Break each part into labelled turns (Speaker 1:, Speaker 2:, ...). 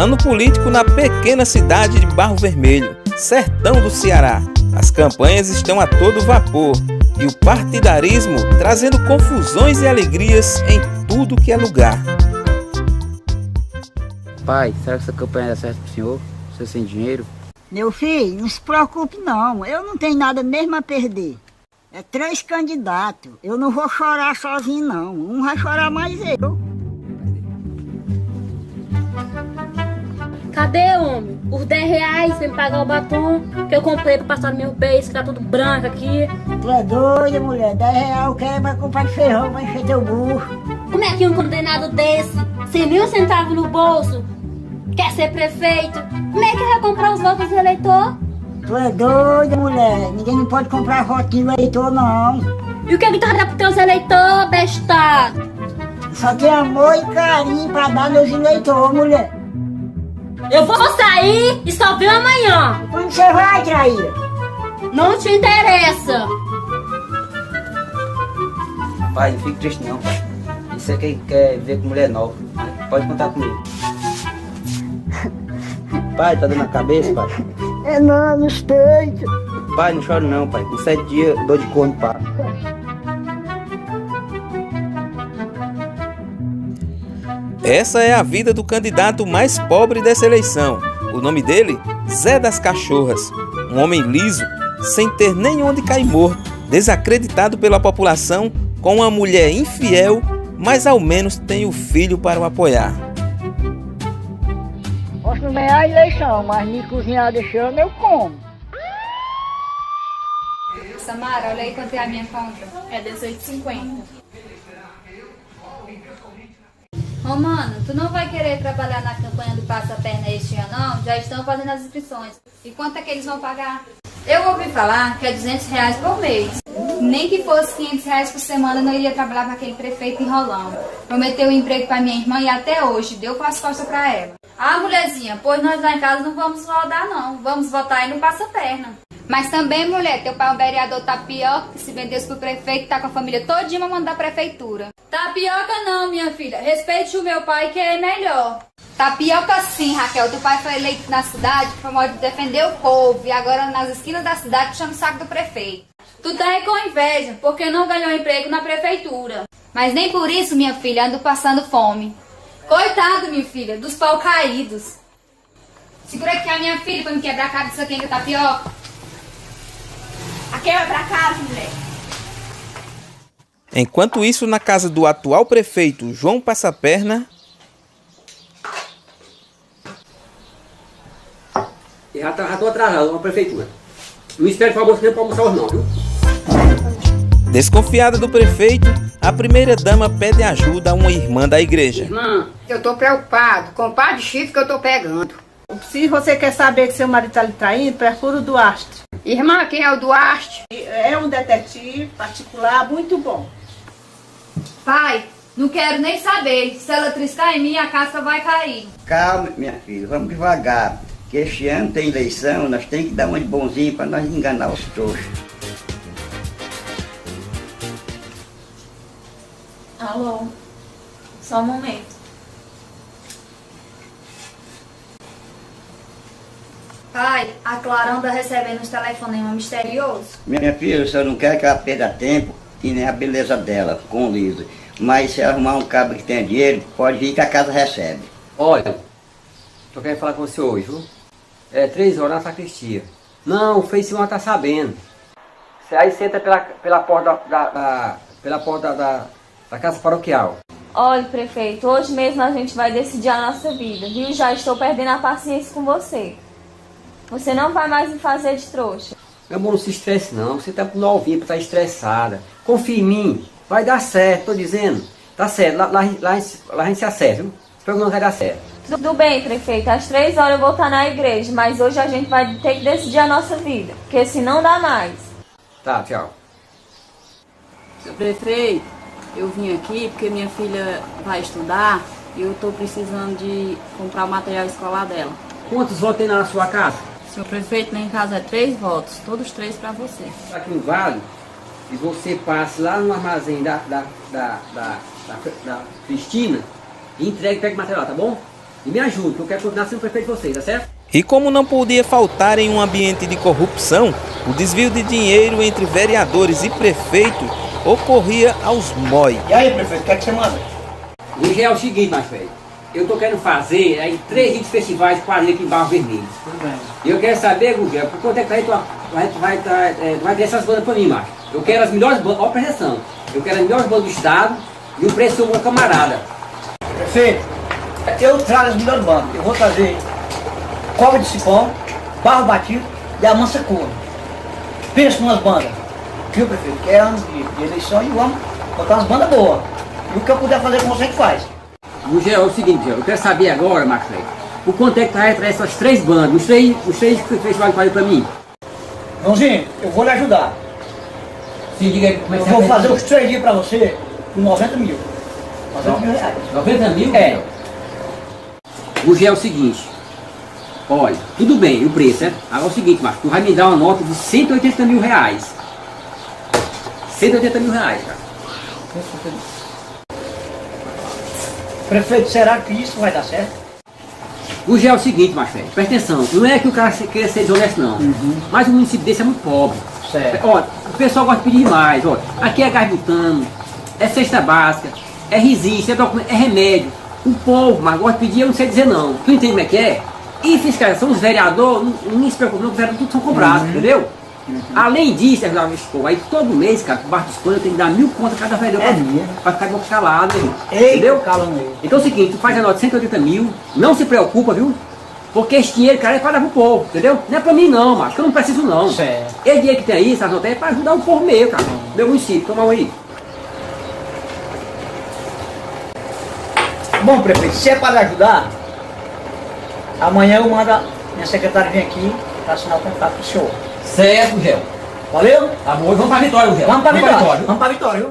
Speaker 1: Ano político na pequena cidade de Barro Vermelho, sertão do Ceará. As campanhas estão a todo vapor e o partidarismo trazendo confusões e alegrias em tudo que é lugar.
Speaker 2: Pai, será que essa campanha dá certo pro senhor? Você sem dinheiro?
Speaker 3: Meu filho, não se preocupe não, eu não tenho nada mesmo a perder. É 3 candidatos, eu não vou chorar sozinho não, um vai chorar mais eu.
Speaker 4: Cadê, homem? Os 10 reais pra me pagar o batom que eu comprei pra passar no meu beijo, que tá tudo branco aqui.
Speaker 3: Tu é doida, mulher, 10 reais eu quero pra comprar de feijão, pra encher teu burro.
Speaker 4: Como é que um condenado desse, sem nem um centavo no bolso, quer ser prefeito? Como é que vai comprar os votos do eleitor?
Speaker 3: Tu é doida, mulher, ninguém não pode comprar votinho eleitor não.
Speaker 4: E o que tu vai dar pros teus eleitores, besta?
Speaker 3: Só tem amor e carinho pra dar meus eleitores, mulher.
Speaker 4: Eu vou sair e só venho amanhã.
Speaker 3: Quando você vai, traíra?
Speaker 4: Não te interessa.
Speaker 2: Pai, não fique triste não, pai. Isso é quem quer ver com mulher nova. Pode contar comigo. Pai, tá dando na cabeça, pai?
Speaker 3: É não, nos peitos.
Speaker 2: Pai, não chore não, pai. Com 7 dias, dor de corno passa.
Speaker 1: Essa é a vida do candidato mais pobre dessa eleição. O nome dele? Zé das Cachorras. Um homem liso, sem ter nem onde cair morto, desacreditado pela população, com uma mulher infiel, mas ao menos tem o filho para o apoiar.
Speaker 3: Posso não ganhar a eleição, mas me cozinhar deixando eu como.
Speaker 5: Samara, olha aí quanto é a minha conta. É 18,50. Romano, tu não vai querer trabalhar na campanha do Passa Perna este ano, não? Já estão fazendo as inscrições. E quanto é que eles vão pagar? Eu ouvi falar que é 200 reais por mês. Nem que fosse 500 reais por semana, eu não iria trabalhar com aquele prefeito enrolando. Prometeu um emprego pra minha irmã e até hoje deu com as costas pra ela. Ah, mulherzinha, pois nós lá em casa não vamos rodar, não. Vamos votar aí no Passa Perna. Mas também, mulher, teu pai é um vereador tapioca que se vendesse pro prefeito, tá com a família todinha mandando da prefeitura. Tapioca não, minha filha. Respeite o meu pai que é melhor. Tapioca sim, Raquel. Teu pai foi eleito na cidade por modo de defender o povo e agora nas esquinas da cidade puxando o saco do prefeito. Tu tá aí com inveja porque não ganhou emprego na prefeitura. Mas nem por isso, minha filha, ando passando fome. Coitado, minha filha, dos pau caídos. Segura aqui a minha filha pra me quebrar a cabeça aqui com a tapioca. Aqui vai pra casa, mulher.
Speaker 1: Enquanto isso, na casa do atual prefeito João Passaperna...
Speaker 6: Já tô atrasado na prefeitura. Não espero para almoçar para almoçar hoje não, viu?
Speaker 1: Desconfiada do prefeito, a primeira-dama pede ajuda a uma irmã da igreja.
Speaker 7: Irmã, eu tô preocupado com o par de chifre que eu tô pegando.
Speaker 8: Se você quer saber que seu marido tá lhe traindo, procura o Duarte.
Speaker 7: Irmã, quem é o Duarte?
Speaker 8: É um detetive particular muito bom.
Speaker 5: Pai, não quero nem saber. Se ela triscar em mim, a casca vai cair.
Speaker 9: Calma, minha filha, vamos devagar. Que este ano tem eleição, nós temos que dar uma de bonzinho para nós enganar os trouxas.
Speaker 5: Alô? Só um momento. Pai, a Clara anda recebendo uns telefonemas misteriosos.
Speaker 9: Minha filha, eu só não quero que ela perda tempo e nem a beleza dela, com o Liso. Mas se arrumar um cabo que tenha dinheiro, pode vir que a casa recebe.
Speaker 6: Olha, tô querendo falar com você hoje, viu? É 3 horas na sacristia. Não, o Feição tá sabendo. Você aí senta pela porta da casa paroquial.
Speaker 10: Olha, prefeito, hoje mesmo a gente vai decidir a nossa vida, viu? Já estou perdendo a paciência com você. Você não vai mais me fazer de trouxa.
Speaker 6: Meu amor, não se estresse não. Você tá novinha pra estar estressada. Confia em mim. Vai dar certo, tô dizendo. Tá certo, lá a gente se acerta, viu? Espero que não vai dar certo.
Speaker 10: Tudo bem, prefeito. Às 3 horas eu vou estar na igreja, mas hoje a gente vai ter que decidir a nossa vida, porque senão dá mais.
Speaker 6: Tá, tchau.
Speaker 11: Seu prefeito, eu vim aqui porque minha filha vai estudar e eu tô precisando de comprar o material escolar dela.
Speaker 6: Quantos votos tem na sua casa?
Speaker 11: Seu prefeito, lá em casa é 3 votos, todos 3 para você.
Speaker 6: Aqui no Vale, e você passa lá no armazém da Cristina e entrega e pega o material, tá bom? E me ajude, que eu quero continuar sendo prefeito de vocês, tá certo?
Speaker 1: E como não podia faltar em um ambiente de corrupção, o desvio de dinheiro entre vereadores e prefeito ocorria aos mói.
Speaker 12: E aí, prefeito, o que é que você manda?
Speaker 6: Hoje é o seguinte, mais velho. Eu tô querendo fazer aí 3 dias de festivais de quadrilha aqui em Barro Vermelho.
Speaker 12: Tudo bem.
Speaker 6: E eu quero saber, Gugel, por quanto é que aí tu vai ter essas bandas pra mim, macho. Eu quero as melhores bandas, ó, presta atenção. Eu quero as melhores bandas do estado e o preço do meu camarada.
Speaker 12: Prefeito, eu trago as melhores bandas. Eu vou trazer Cobra de Cipó, Barro Batido e a Mansa Cor. Pensa umas bandas. Viu, prefeito? Que é ano de eleição e vamos botar umas bandas boas. E o que eu puder fazer com você que faz.
Speaker 6: Gugel, é o seguinte, Gugel, eu quero saber agora, macho, velho, o quanto é que vai atrás dessas 3 bandas, os três festivais que pra mim.
Speaker 12: Joãozinho, eu vou lhe ajudar.
Speaker 6: Sim, diga aí, como é que
Speaker 12: Eu vou fazer os 3 dias pra você por 90 mil. 90 mil reais.
Speaker 6: 90 mil?
Speaker 12: É.
Speaker 6: Gugel, é o seguinte. Olha, tudo bem, o preço, né? Agora é o seguinte, macho, tu vai me dar uma nota de 180 mil reais. 180 mil reais, cara.
Speaker 12: Prefeito, será que isso vai dar certo?
Speaker 6: Gugel, é o seguinte, macho, velho, presta atenção, não é que o cara queira ser desonesto, não. Mas o município desse é muito pobre.
Speaker 12: Certo.
Speaker 6: Olha, o pessoal gosta de pedir demais, olha. Aqui é gás butano, é cesta básica, é resiste, é documento, é remédio. O povo, mas gosta de pedir, eu não sei dizer não. Tu entende como é que é? E fiscalização, os vereadores, não se preocupe, não, os vereadores tudo são cobrados, entendeu? Além disso, aí todo mês, cara, por baixo de escolha, eu tenho que dar 1000 contas a cada vereador pra ficar de boca calada, entendeu? Então é o seguinte, tu faz a nota de 180 mil, não se preocupa, viu? Porque esse dinheiro, cara, é para dar pro povo, entendeu? Não é pra mim não, mas eu não preciso não.
Speaker 12: Certo.
Speaker 6: Esse dinheiro que tem aí, essas notas é pra ajudar o povo meio, cara, meu município, toma aí.
Speaker 12: Bom, prefeito, se é para ajudar, amanhã eu mando a minha secretária vir aqui para assinar o contrato com o senhor.
Speaker 6: Certo, Gugel.
Speaker 12: Valeu?
Speaker 6: Tá bom, vamos pra vitória, Gugel.
Speaker 12: Vamos pra vitória. Vamos pra vitória, viu?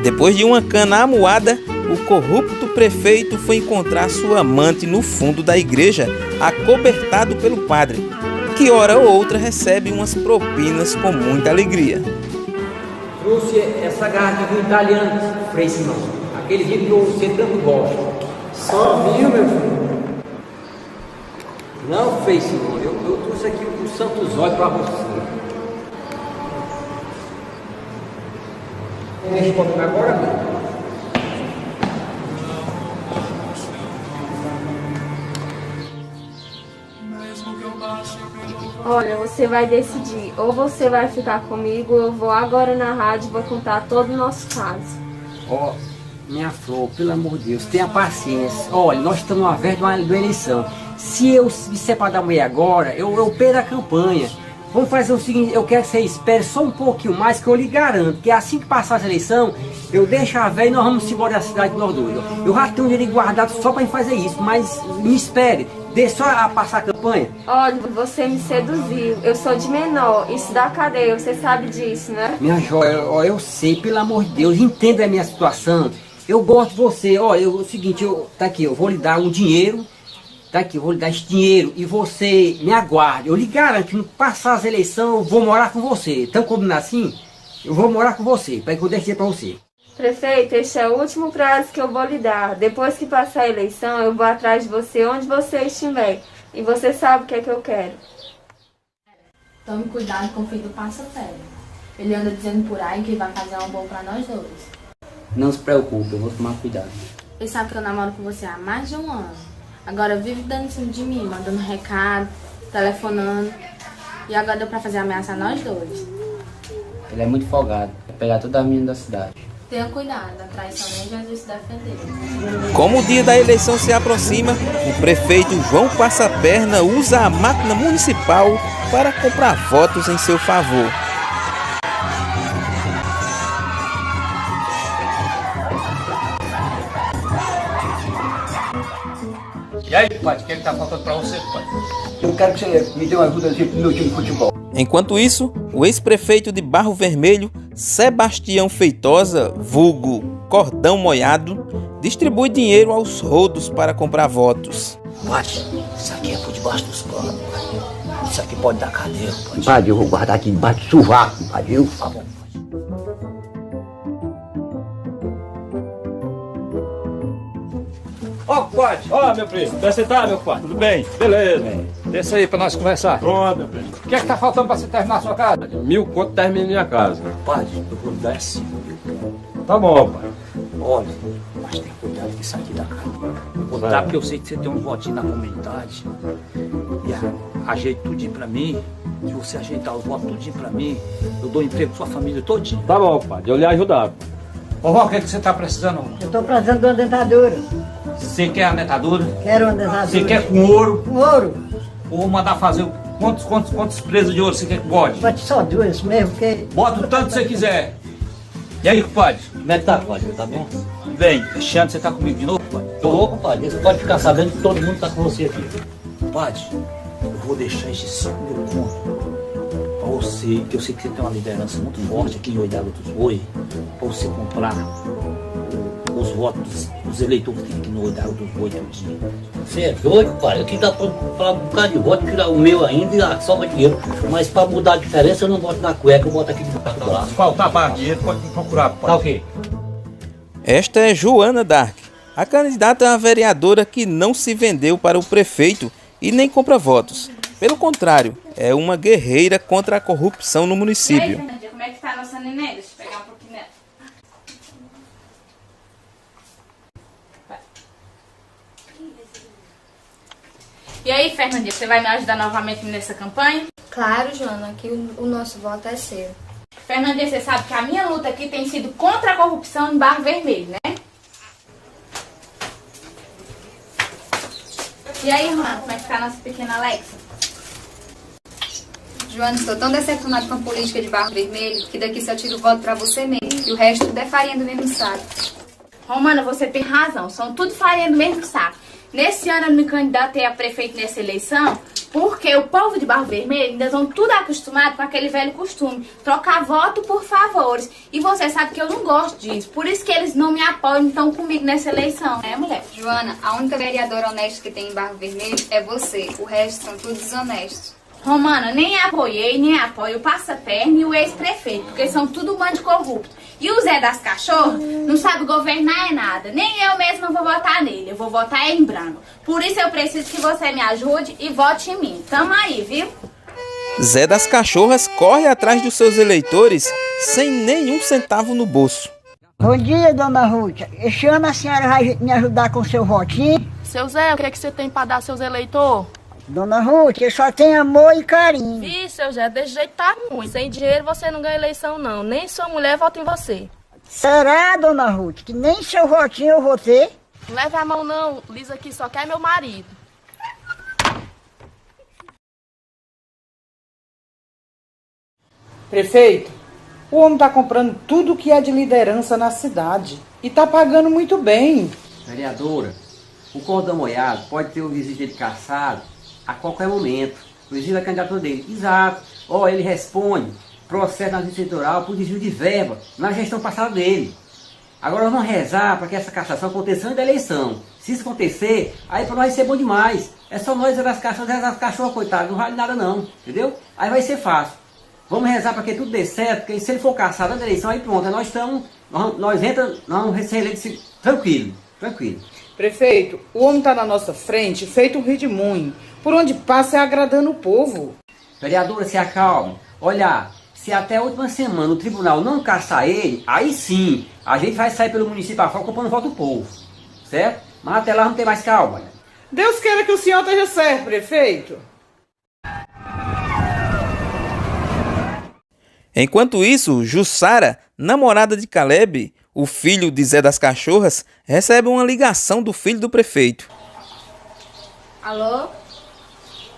Speaker 1: Depois de uma cana amuada, o corrupto prefeito foi encontrar sua amante no fundo da igreja, acobertado pelo padre, que hora ou outra recebe umas propinas com muita alegria.
Speaker 6: Trouxe essa garrafa de vinho italiano, Frei Simão. Aquele vinho que você tanto gosta. Só vinho, meu filho. Não, Frei Simão, eu trouxe aqui o Santos Olhos para você. Deixa eu comprar agora, meu.
Speaker 10: Olha, você vai decidir, ou você vai ficar comigo, ou eu vou agora na rádio e vou contar todo o nosso caso.
Speaker 6: Ó, minha flor, pelo amor de Deus, tenha paciência. Olha, nós estamos à véspera de uma eleição. Se eu me separar da mulher agora, eu perco a campanha. Vamos fazer o seguinte, eu quero que você espere só um pouquinho mais, que eu lhe garanto que assim que passar essa eleição, eu deixo a véia e nós vamos embora da cidade nós dois. Eu já tenho um dinheiro guardado só para fazer isso, mas me espere, deixe só passar a campanha.
Speaker 10: Olha, você me seduziu, eu sou de menor, isso dá cadeia, você sabe disso, né?
Speaker 6: Minha joia, ó, eu sei, pelo amor de Deus, entenda a minha situação. Eu gosto de você, ó, é o seguinte, tá aqui, eu vou lhe dar um dinheiro. Tá aqui, eu vou lhe dar esse dinheiro e você me aguarde. Eu lhe garanto que no passar as eleições eu vou morar com você. Então, combinado assim? Eu vou morar com você, para que eu deixe para você.
Speaker 10: Prefeito, este é o último prazo que eu vou lhe dar. Depois que passar a eleição, eu vou atrás de você onde você estiver. E você sabe o que é que eu quero.
Speaker 5: Tome cuidado com o filho do passa-ferro. Ele anda dizendo por aí que vai fazer um bom para nós dois.
Speaker 2: Não se preocupe, eu vou tomar cuidado.
Speaker 5: Ele sabe que eu namoro com você há mais de um ano. Agora vive dando em cima de mim, mandando recado, telefonando. E agora deu pra fazer ameaça a nós dois.
Speaker 2: Ele é muito folgado, vai pegar toda a menina da cidade.
Speaker 5: Tenha cuidado, a traição nem Jesus se defender.
Speaker 1: Como o dia da eleição se aproxima, o prefeito João Passaperna usa a máquina municipal para comprar votos em seu favor.
Speaker 12: E aí, pai, o que tá faltando pra você, pai?
Speaker 9: Eu quero que você me dê uma ajuda pro meu time de futebol.
Speaker 1: Enquanto isso, o ex-prefeito de Barro Vermelho, Sebastião Feitosa, vulgo Cordão Moiado, distribui dinheiro aos rodos para comprar votos.
Speaker 12: Pode, isso aqui é por debaixo dos corpos. Isso aqui pode dar cadeia, pode.
Speaker 9: Padre, eu vou guardar aqui debaixo do sovaco, padre, viu?
Speaker 12: Tá bom. Ó, compadre.
Speaker 13: Ó, meu primo, como você tá, meu pai? Tudo bem? Beleza. Desça aí pra nós conversar. Pronto, meu primo. O que é que tá faltando pra você terminar a sua casa?
Speaker 14: 1.000 conto termina minha casa.
Speaker 12: Compadre, eu vou lhe dar 5 mil.
Speaker 13: Tá bom, pai.
Speaker 12: Olha, mas tem cuidado com isso aqui da casa. Vou dar porque eu sei que você tem um votinho na comunidade. E ajeita tudinho pra mim. Se você ajeitar os votos tudinho pra mim, eu dou emprego pra sua família todinha.
Speaker 13: Tá bom, pai. Eu lhe ajudar.
Speaker 12: Ô, Ró, o que é que você tá precisando?
Speaker 3: Eu tô precisando de uma dentadura.
Speaker 12: Você quer a dentadura?
Speaker 3: Quero uma dentadura.
Speaker 12: Você quer com ouro?
Speaker 3: Com ouro.
Speaker 12: Ou vou mandar fazer quantos presas de ouro você quer que bote?
Speaker 3: Bote só 2 mesmo, porque...
Speaker 12: Bota o tanto que você quiser. E aí, compadre? Como é que tá, compadre? Tá bom? Bem, Xande, você tá comigo de novo, compadre? Tô, compadre. Você pode ficar sabendo que todo mundo tá com você aqui. Compadre, eu vou deixar esses 5 mil contos pra você, que eu sei que você tem uma liderança muito forte aqui em Oidado dos Boi, pra você comprar os votos dos eleitores que tem aqui no Oidado dos Boi todinho.
Speaker 15: Você é doido, pai? Aqui dá pra um bocado de voto, tirar o meu ainda e sobra dinheiro. Mas pra mudar a diferença eu não boto na cueca, eu boto aqui de baixo do braço.
Speaker 12: Se faltar para dinheiro, pode procurar, pai. Tá ok.
Speaker 1: Esta é Joana Dark, a candidata a vereadora que não se vendeu para o prefeito e nem compra votos. Pelo contrário, é uma guerreira contra a corrupção no
Speaker 5: E aí,
Speaker 1: município.
Speaker 5: Fernandinha, como é que tá a nossa neném? Deixa eu pegar um pouquinho dela. E aí, Fernandinha, você vai me ajudar novamente nessa campanha?
Speaker 16: Claro, Joana, que o nosso voto é seu.
Speaker 5: Fernandinha, você sabe que a minha luta aqui tem sido contra a corrupção em Barro Vermelho, né? E aí, irmã, como é que tá a nossa pequena Alexa?
Speaker 16: Joana, estou tão decepcionada com a política de Barro Vermelho que daqui só tiro o voto pra você mesmo. E o resto tudo é farinha do mesmo saco.
Speaker 5: Romana, você tem razão, são tudo farinha do mesmo saco. Nesse ano eu me candidatei a prefeito nessa eleição porque o povo de Barro Vermelho ainda estão tudo acostumado com aquele velho costume, trocar voto por favores. E você sabe que eu não gosto disso, por isso que eles não me apoiam e estão comigo nessa eleição, né, mulher?
Speaker 16: Joana, a única vereadora honesta que tem em Barro Vermelho é você. O resto são todos desonestos.
Speaker 5: Romana, nem apoiei, nem apoio o Passa-Perna e o ex-prefeito, porque são tudo um bando de corrupto. E o Zé das Cachorras não sabe governar é nada. Nem eu mesma vou votar nele, eu vou votar em branco. Por isso eu preciso que você me ajude e vote em mim. Tamo aí, viu?
Speaker 1: Zé das Cachorras corre atrás dos seus eleitores sem nenhum centavo no bolso.
Speaker 3: Bom dia, dona Ruth. Este ano a senhora vai me ajudar com seu votinho?
Speaker 17: Seu Zé, o que é que você tem pra dar seus eleitores?
Speaker 3: Dona Ruth, eu só tenho amor e carinho.
Speaker 17: Ih, seu Zé, desse jeito tá ruim. Sem dinheiro você não ganha eleição, não. Nem sua mulher vota em você.
Speaker 3: Será, dona Ruth, que nem seu votinho eu vou ter?
Speaker 17: Não leve a mão, não. Lisa aqui só quer meu marido.
Speaker 18: Prefeito, o homem tá comprando tudo que é de liderança na cidade. E tá pagando muito bem.
Speaker 6: Vereadora, o cordão molhado pode ter o vizinho dele caçado a qualquer momento. O vizinho da candidatura dele. Exato. Ó, ele responde processo na justiça eleitoral por desvio de verba na gestão passada dele. Agora nós vamos rezar para que essa cassação aconteça antes da eleição. Se isso acontecer, aí para nós vai ser bom demais. É só nós das cachorras, coitadas, não vale nada não, entendeu? Aí vai ser fácil. Vamos rezar para que tudo dê certo, porque se ele for caçado antes da eleição, aí pronto, nós vamos ser eleitos tranquilo.
Speaker 18: Prefeito, o homem tá na nossa frente, feito um redemoinho. Por onde passa é agradando o povo.
Speaker 6: Vereadora, se acalme. Olha, se até a última semana o tribunal não caçar ele, aí sim, a gente vai sair pelo município afora comprando voto do povo. Certo? Mas até lá não tem mais calma.
Speaker 18: Deus queira que o senhor esteja certo, prefeito.
Speaker 1: Enquanto isso, Jussara, namorada de Caleb, o filho de Zé das Cachorras, recebe uma ligação do filho do prefeito.
Speaker 4: Alô?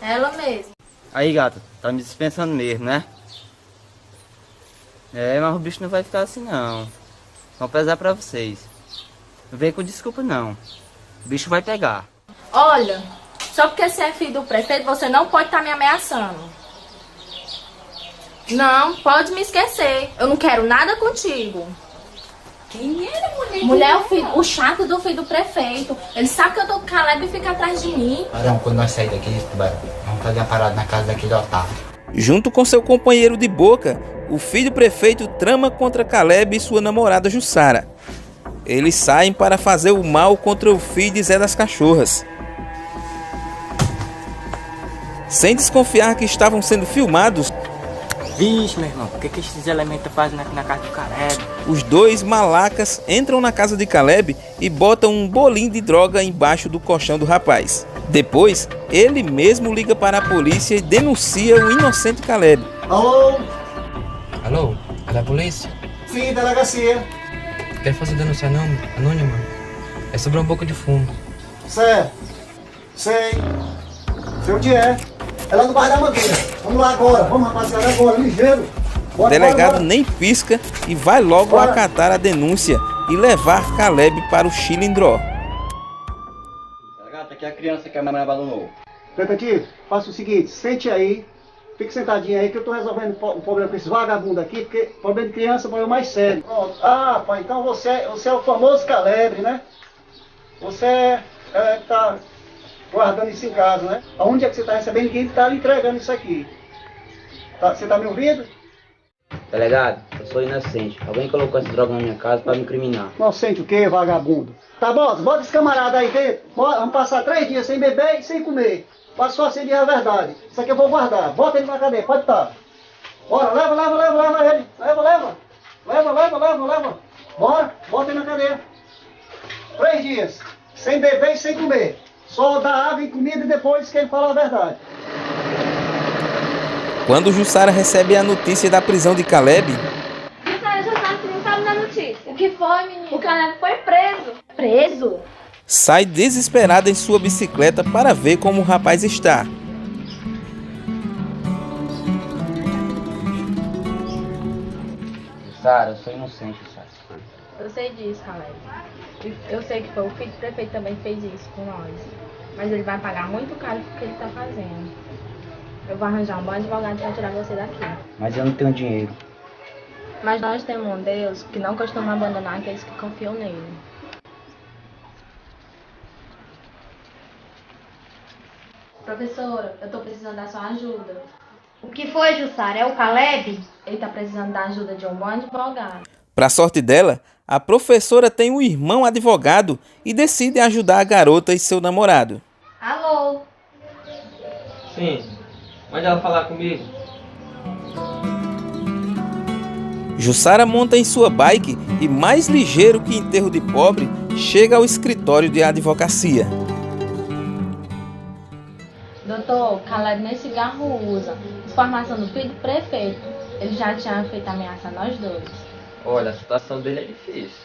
Speaker 4: Ela mesmo.
Speaker 2: Aí, gata, tá me dispensando mesmo, né? É, mas o bicho não vai ficar assim, não. Vou pesar pra vocês. Não vem com desculpa, não. O bicho vai pegar.
Speaker 17: Olha, só porque você é filho do prefeito, você não pode estar me ameaçando. Não, pode me esquecer. Eu não quero nada contigo.
Speaker 5: Quem era, mulher?
Speaker 17: Mulher, o chato do filho do prefeito. Ele sabe que eu tô com o Caleb e fica atrás de mim.
Speaker 2: Não, quando nós sair daqui, vamos fazer uma parada na casa daquele otário.
Speaker 1: Junto com seu companheiro de boca, o filho do prefeito trama contra Caleb e sua namorada Jussara. eles saem para fazer o mal contra o filho de Zé das Cachorras. Sem desconfiar que estavam sendo filmados,
Speaker 2: Vixe, meu irmão, o que esses elementos fazem na casa do Caleb?
Speaker 1: os dois malacas entram na casa de Caleb e botam um bolinho de droga embaixo do colchão do rapaz. Depois, ele mesmo liga para a polícia e denuncia o inocente Caleb.
Speaker 12: Alô?
Speaker 19: Alô? É da polícia?
Speaker 12: Sim, delegacia.
Speaker 19: Quer fazer denúncia anônima? É sobre um pouco de fumo.
Speaker 12: Certo. Sei. Sei onde é. É lá no bairro da Mangueira. Vamos lá agora. Vamos, rapaziada, agora. Ligeiro.
Speaker 1: O delegado nem pisca e vai logo acatar a denúncia e levar Caleb para o Chilindró.
Speaker 9: Delegado, aqui é a criança que a mamãe abandonou.
Speaker 12: Detetive, faça o seguinte. Sente aí. Fique sentadinho aí que eu tô resolvendo um problema com esse vagabundo aqui, porque problema de criança é o problema mais sério. Pronto. Ah, pai, então você é o famoso Caleb, né? Você tá guardando isso em casa, né? Aonde é que você tá recebendo? Quem tá lhe entregando isso aqui? Você tá me ouvindo?
Speaker 2: Delegado, eu sou inocente. Alguém colocou essa droga na minha casa para me incriminar.
Speaker 12: Inocente o quê, vagabundo? Tá bom, bota esse camarada aí dentro. Vamos passar 3 dias sem beber e sem comer. Pode só assim dizer a verdade. Isso aqui eu vou guardar. Bota ele na cadeia, pode estar. Bora, leva ele. Leva. Bora, bota ele na cadeia. 3 dias, sem beber e sem comer. Só dá água e comida e depois quem fala a verdade.
Speaker 1: Quando Jussara recebe a notícia da prisão de Caleb,
Speaker 17: Jussara, você não sabe da notícia. O que foi, menino? O Caleb foi preso. Preso?
Speaker 1: sai desesperada em sua bicicleta para ver como o rapaz está.
Speaker 2: Jussara, eu sou inocente, Jussara.
Speaker 17: Eu sei disso, Caleb. Eu sei que foi o filho do prefeito também que fez isso com nós. Mas ele vai pagar muito caro porque ele está fazendo. Eu vou arranjar um bom advogado para tirar você daqui.
Speaker 2: Mas eu não tenho dinheiro.
Speaker 17: Mas nós temos um Deus que não costuma abandonar aqueles que confiam nele. Professora, eu estou precisando da sua ajuda.
Speaker 4: O que foi, Jussara? É o Caleb?
Speaker 17: Ele está precisando da ajuda de um bom advogado.
Speaker 1: Para sorte dela, a professora tem um irmão advogado e decide ajudar a garota e seu namorado.
Speaker 4: Alô?
Speaker 19: Sim, mande ela falar comigo.
Speaker 1: Jussara monta em sua bike e, mais ligeiro que enterro de pobre, chega ao escritório de advocacia.
Speaker 17: Doutor, Caleb nem cigarro usa. Informação do filho do prefeito. Ele já tinha feito ameaça a nós dois.
Speaker 19: Olha, a situação dele é difícil.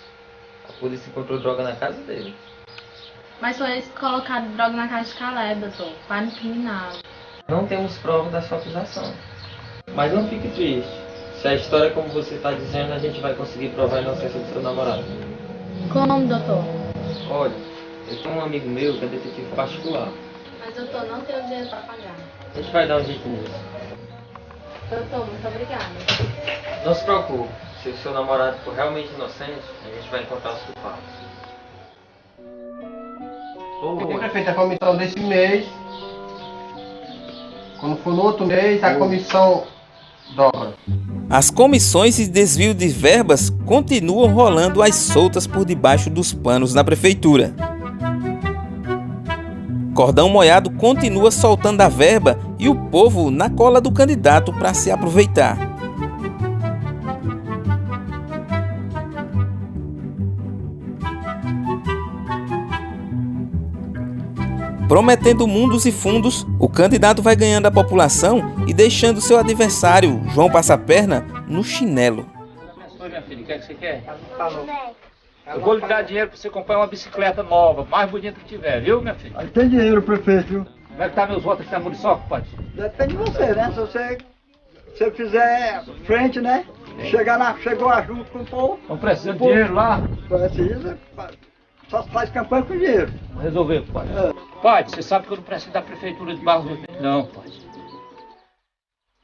Speaker 19: A polícia encontrou droga na casa dele.
Speaker 17: Mas foi eles que colocaram droga na casa de Caleb, doutor, para incriminá-lo.
Speaker 19: Não temos prova da sua acusação. Mas não fique triste. Se a história é como você está dizendo, a gente vai conseguir provar a inocência do seu namorado.
Speaker 17: Como, doutor?
Speaker 19: Olha, eu tenho um amigo meu que é detetive particular.
Speaker 17: Mas, doutor, não tenho dinheiro para pagar.
Speaker 19: A gente vai dar um jeito nisso.
Speaker 17: Doutor, muito obrigada.
Speaker 19: Não se preocupe. Se o seu namorado for realmente inocente, a gente vai encontrar os culpados.
Speaker 14: O prefeito, a comissão desse mês, quando for no outro mês, a comissão dobra.
Speaker 1: As comissões e desvio de verbas continuam rolando às soltas por debaixo dos panos na prefeitura. Cordão Molhado continua soltando a verba e o povo na cola do candidato para se aproveitar. Prometendo mundos e fundos, o candidato vai ganhando a população e deixando seu adversário, João Passaperna, no chinelo.
Speaker 13: Oi, minha filha, o que é que você quer? Eu vou lhe dar dinheiro para você comprar uma bicicleta nova, mais bonita que tiver, viu, minha filha?
Speaker 12: Aí tem dinheiro, prefeito, viu?
Speaker 13: Como é que tá meus votos aqui na Muriçoca, pai?
Speaker 12: Depende de você, né? Se você fizer frente, né? Chegou junto com o povo.
Speaker 13: Não precisa de dinheiro lá?
Speaker 12: Precisa. Só se faz campanha com dinheiro.
Speaker 13: Vamos resolver, pai. Pai, você sabe que eu não preciso da prefeitura de Barro Vermelho, não, pai.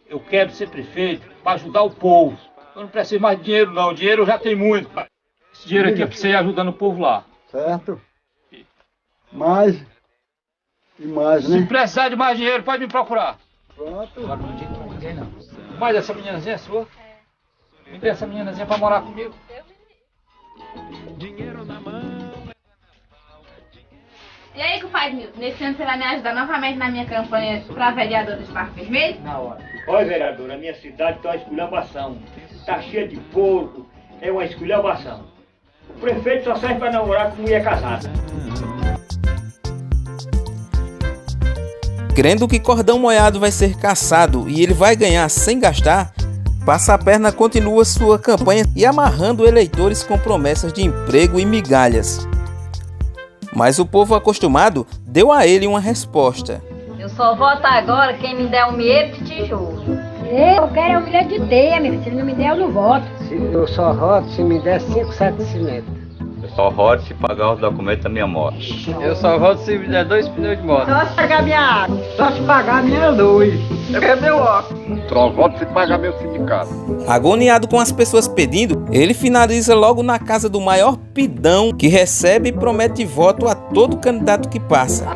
Speaker 13: Eu quero ser prefeito para ajudar o povo. Eu não preciso mais de dinheiro, não. Dinheiro eu já tenho muito, pai. Esse dinheiro aqui é para você ir ajudando o povo lá.
Speaker 12: Certo. Mais. E mais, né?
Speaker 13: Se precisar de mais dinheiro, pode me procurar.
Speaker 12: Pronto.
Speaker 13: Agora não digo pra ninguém, não. Mas essa meninazinha é sua? Me dê essa meninazinha para morar comigo.
Speaker 20: Dinheiro na
Speaker 17: E aí, compadre Milton, nesse ano você vai me ajudar novamente na minha campanha para vereadora de Barro Vermelho?
Speaker 20: Na hora. Olha, vereadora, a minha cidade está uma esculhambação. Está cheia de porco, é uma esculhambação. O prefeito só serve para namorar com mulher casada.
Speaker 1: Crendo que Cordão Molhado vai ser caçado e ele vai ganhar sem gastar, Passa a Perna continua sua campanha e amarrando eleitores com promessas de emprego e migalhas. Mas o povo acostumado deu a ele uma resposta.
Speaker 21: Eu só voto agora quem me der um milheiro de tijolo.
Speaker 22: Eu quero um milheiro de teia, meu filho. Se não me der, eu não voto.
Speaker 23: Eu só voto se me der 5 sacos de cimento.
Speaker 24: Eu só voto se pagar os documentos da minha moto.
Speaker 19: Eu só voto se me der 2 pneus de moto.
Speaker 22: Só se pagar minha água.
Speaker 23: Só se pagar minha luz.
Speaker 22: Eu quero meu óculos.
Speaker 24: Só voto se pagar meu sindicato.
Speaker 1: Agoniado com as pessoas pedindo, ele finaliza logo na casa do maior pidão que recebe e promete voto a todo candidato que passa.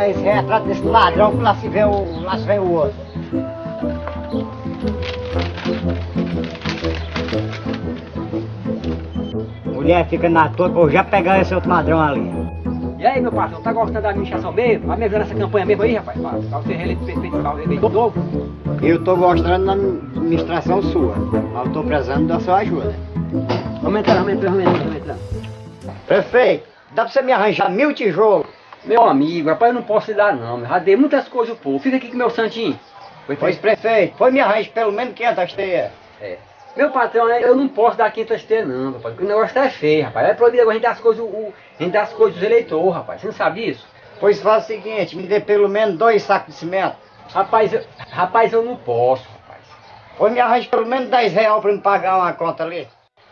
Speaker 22: Esse retrato desse ladrão que lá se vê o outro. Mulher fica na toa, vou já pegar esse outro ladrão ali.
Speaker 6: E aí, meu parceiro, tá gostando da administração mesmo? Vai me ajudar nessa campanha mesmo aí, rapaz? Pra você reeleito prefeito de novo?
Speaker 22: Eu tô gostando da administração sua, mas eu tô precisando da sua ajuda.
Speaker 6: Vamos entrar.
Speaker 22: Prefeito, dá pra você me arranjar 1000 tijolos?
Speaker 6: Meu amigo, rapaz, eu não posso lhe dar não. Eu já dei muitas coisas pro povo. Fica aqui com meu santinho.
Speaker 22: Pois, prefeito, me arranje pelo menos 500 teias.
Speaker 6: É. Meu patrão, eu não posso dar 500 teias não, rapaz, porque o negócio tá feio, rapaz. É proibido a gente dar as coisas, das coisas dos eleitores, rapaz. Você não sabe isso?
Speaker 22: Pois faz o seguinte, me dê pelo menos 2 sacos de cimento.
Speaker 6: Rapaz, eu não posso, rapaz.
Speaker 22: Pois me arranje pelo menos 10 reais pra me pagar uma conta ali.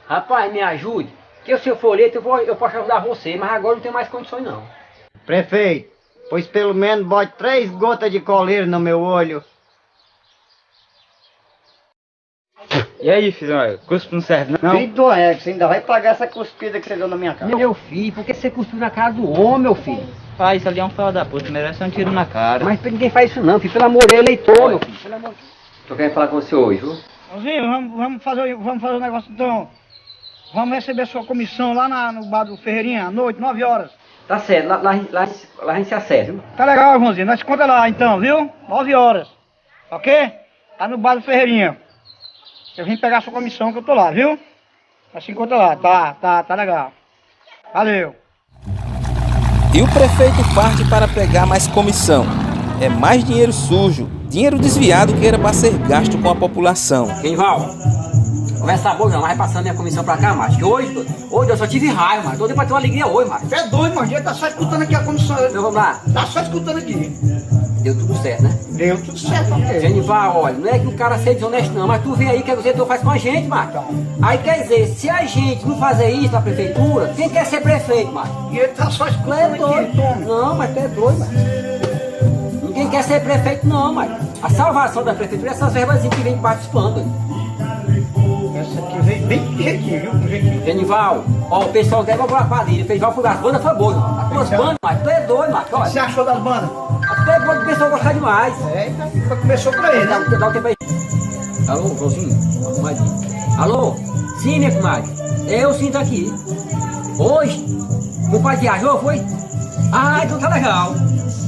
Speaker 6: Rapaz, me ajude. Que se eu for eleito, eu posso ajudar você, mas agora não tenho mais condições não.
Speaker 22: Prefeito, pois pelo menos bote 3 gotas de coleira no meu olho.
Speaker 2: E aí, filho, cuspe não serve não?
Speaker 22: Filho do ego, você ainda vai pagar essa cuspida que você deu na minha cara.
Speaker 6: Meu filho, por que você cuspiu na cara do homem, meu filho?
Speaker 2: Pai, isso ali é um filho da puta, merece um tiro na cara.
Speaker 6: Mas ninguém faz isso não, filho, pelo amor de eleitor, meu filho, pelo amor. Tô querendo falar com você hoje, viu?
Speaker 12: Joãozinho, vamos fazer o negócio então. Vamos receber sua comissão lá no bar do Ferreirinha, à noite, 9 horas.
Speaker 6: Tá certo, lá a gente se acerta, viu?
Speaker 12: Tá legal, Joãozinho, nós se conta lá então, viu? 9 horas, ok? Tá no bar do Ferreirinha. Eu vim pegar a sua comissão que eu tô lá, viu? Nós se encontra lá, tá legal. Valeu.
Speaker 1: E o prefeito parte para pegar mais comissão. É mais dinheiro sujo, dinheiro desviado que era para ser gasto com a população.
Speaker 6: Genival, conversa boa não, mas vai passando minha comissão pra cá, macho. Que hoje eu só tive raiva, macho. Tô pra ter uma alegria hoje, macho.
Speaker 12: Você é doido, macho. Ele tá só escutando aqui a comissão.
Speaker 6: Então vamos lá.
Speaker 12: Tá só escutando aqui.
Speaker 6: Deu tudo certo, né?
Speaker 12: Deu tudo certo, ok.
Speaker 6: Genival, olha, não é que o cara seja desonesto não, mas tu vê aí que o diretor faz com a gente, macho. Aí quer dizer, se a gente não fazer isso na prefeitura, quem quer ser prefeito, macho?
Speaker 12: E ele tá só escutando aqui, Tom.
Speaker 6: Não, mas tu é doido, macho. Ninguém quer ser prefeito não, macho. A salvação da prefeitura é essas verbazinhas que vem debaixo dos panos.
Speaker 12: Essa aqui veio bem de jeitinho, viu? Com jeitinho.
Speaker 6: Genival, ó, o pessoal deve agora a quadrilha, o festival foi das bandas, foi boa. As bandas, macho, tu é doido, macho.
Speaker 12: O que você achou das bandas?
Speaker 6: Até bom que o pessoal gostar demais.
Speaker 12: É, então começou por aí, né?
Speaker 6: Dá um tempo aí. Alô, Joãozinho? Arrumadinho. Alô? Sim, minha comadre. Eu sim, tô aqui. Hoje? O pai viajou, foi? Ah, então tá legal.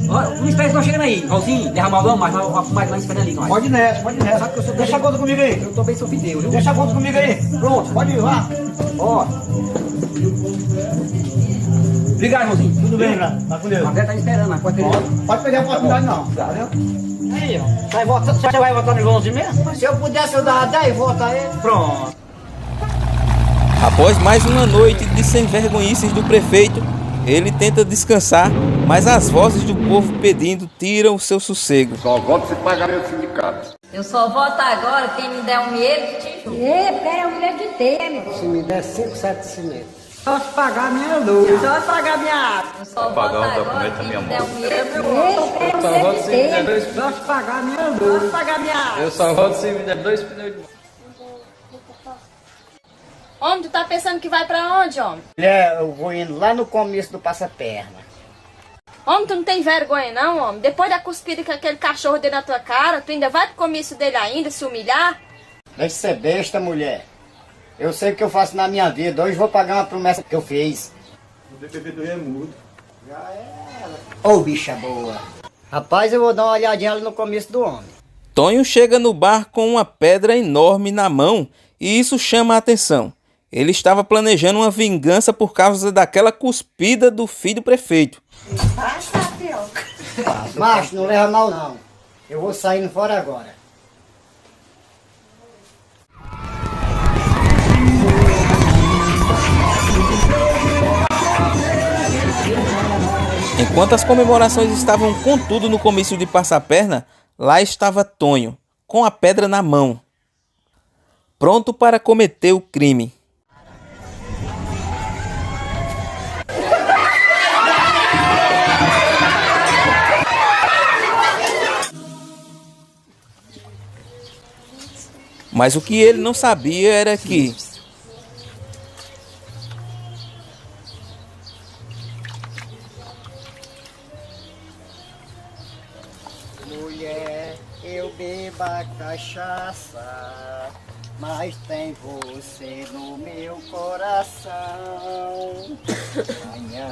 Speaker 6: Não espera que estão chegando aí. Joãozinho, derramar o lama, mas a comadre lá esperando ali. Nós.
Speaker 12: Pode nessa. Sabe que eu sou... Deixa a conta comigo aí.
Speaker 6: Eu tô bem, sou fideu, viu?
Speaker 12: Deixa a conta comigo aí.
Speaker 6: Pronto.
Speaker 12: Pode ir, vá.
Speaker 6: Ó. Obrigado, Joãozinho.
Speaker 12: Tudo bem, Renato. Tá com Deus.
Speaker 6: A Zé tá esperando, mas pode pedir.
Speaker 12: Pode perder a oportunidade, não.
Speaker 6: Valeu.
Speaker 12: Aí, ó. Você vai votar no Joãozinho mesmo? Se eu pudesse, eu dava 10 votos a ele. Pronto.
Speaker 1: Após mais uma noite de sem-vergonhices do prefeito, ele tenta descansar, mas as vozes do povo pedindo tiram o seu sossego.
Speaker 24: Só voto se pagar meu sindicato.
Speaker 21: Eu só voto agora quem me der um milheiro de tijolo.
Speaker 22: Eu quero um milheiro de teia, meu filho.
Speaker 23: Se me der 5 sacos de cimento.
Speaker 22: Só se pagar minha luz. Só se pagar minha água.
Speaker 21: Eu só
Speaker 24: pagar
Speaker 21: voto
Speaker 24: os documentos
Speaker 21: agora
Speaker 24: da minha
Speaker 21: quem me der
Speaker 24: moto.
Speaker 21: um milheiro de
Speaker 22: Eu quero um milheiro de teia.
Speaker 23: Só se pagar minha luz.
Speaker 22: Só se pagar minha água.
Speaker 19: Eu só voto se me der 2 pneus de moto.
Speaker 5: Homem, tu tá pensando que vai pra onde, homem?
Speaker 22: Eu vou indo lá no começo do Passa-Perna.
Speaker 5: Homem, tu não tem vergonha não, homem? Depois da cuspida que aquele cachorro deu na tua cara, tu ainda vai pro comício dele ainda, se humilhar?
Speaker 22: Deixa de ser besta, mulher. Eu sei o que eu faço na minha vida. Hoje vou pagar uma promessa que eu fiz.
Speaker 20: O DPB do Remudo.
Speaker 22: Já era. Ô, bicha boa. Rapaz, eu vou dar uma olhadinha ali no começo do homem.
Speaker 1: Tonho chega no bar com uma pedra enorme na mão e isso chama a atenção. Ele estava planejando uma vingança por causa daquela cuspida do filho do prefeito.
Speaker 22: Macho, não leva mal não. Eu vou saindo fora agora.
Speaker 1: Enquanto as comemorações estavam com tudo no comício de Passaperna, lá estava Tonho, com a pedra na mão, pronto para cometer o crime. Mas o que ele não sabia era que
Speaker 22: mulher, eu bebo a cachaça, mas tem você no meu coração.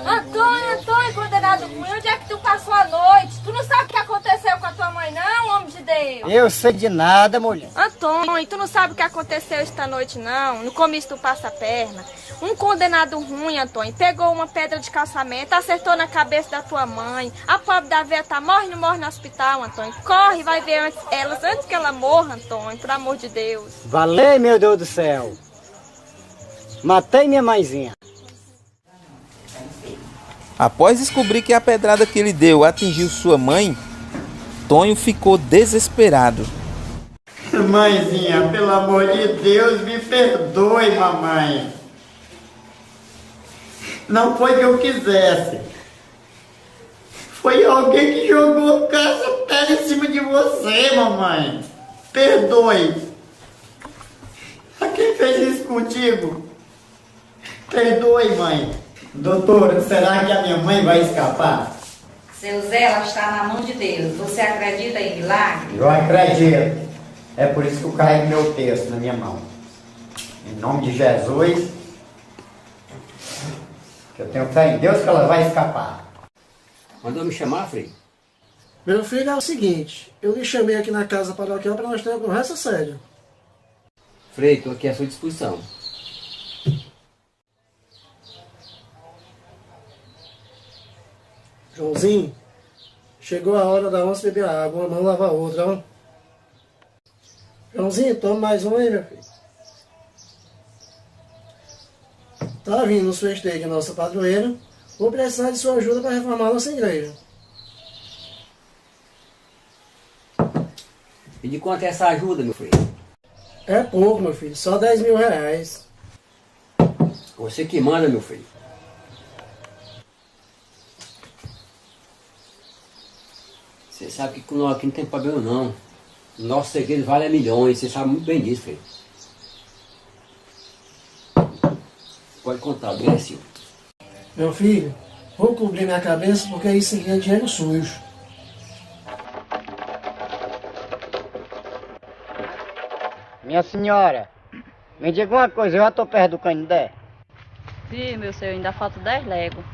Speaker 17: Antônio, condenado ruim, onde é que tu passou a noite? Tu não sabe o que aconteceu com a tua mãe não, homem de Deus?
Speaker 22: Eu sei de nada, mulher.
Speaker 17: Antônio, tu não sabe o que aconteceu esta noite não, no comício do Passaperna. Um condenado ruim, Antônio, pegou uma pedra de calçamento, acertou na cabeça da tua mãe. A pobre da véia tá morre no hospital, Antônio. Corre, vai ver elas antes que ela morra, Antônio, por amor de Deus.
Speaker 22: Valeu, meu Deus do céu. Matei minha mãezinha.
Speaker 1: após descobrir que a pedrada que ele deu atingiu sua mãe, Tonho ficou desesperado.
Speaker 22: Mãezinha, pelo amor de Deus, me perdoe, mamãe. Não foi que eu quisesse. Foi alguém que jogou pedra em cima de você, mamãe. Perdoe. A quem fez isso contigo? Perdoe, mãe. Doutora, será que a minha mãe vai escapar?
Speaker 7: Seu Zé, ela está na mão de Deus. Você acredita em milagre?
Speaker 22: Eu acredito. É por isso que eu carrego meu texto na minha mão. Em nome de Jesus, que eu tenho fé em Deus que ela vai escapar.
Speaker 6: Mandou me chamar, Frei?
Speaker 8: Meu filho, é o seguinte, eu lhe chamei aqui na casa paroquial para nós ter uma conversa séria.
Speaker 6: Frei, estou aqui à sua disposição.
Speaker 8: Joãozinho, chegou a hora da onça beber água, uma mão lava a outra, ó. Joãozinho, toma mais um aí, meu filho. Tá vindo os festejos de nossa padroeira. Vou precisar de sua ajuda para reformar a nossa igreja.
Speaker 6: E de quanto é essa ajuda, meu filho?
Speaker 8: É pouco, meu filho, só 10 mil reais.
Speaker 6: Você que manda, meu filho. Você sabe que com nós aqui não tem problema não. Nosso segredo vale milhões, você sabe muito bem disso, filho. Pode contar, bem assim.
Speaker 8: Meu filho, vou cobrir minha cabeça porque isso aqui é dinheiro sujo.
Speaker 22: Minha senhora, me diga uma coisa, eu já estou perto do Canindé.
Speaker 21: Sim, meu senhor, ainda falta 10 léguas.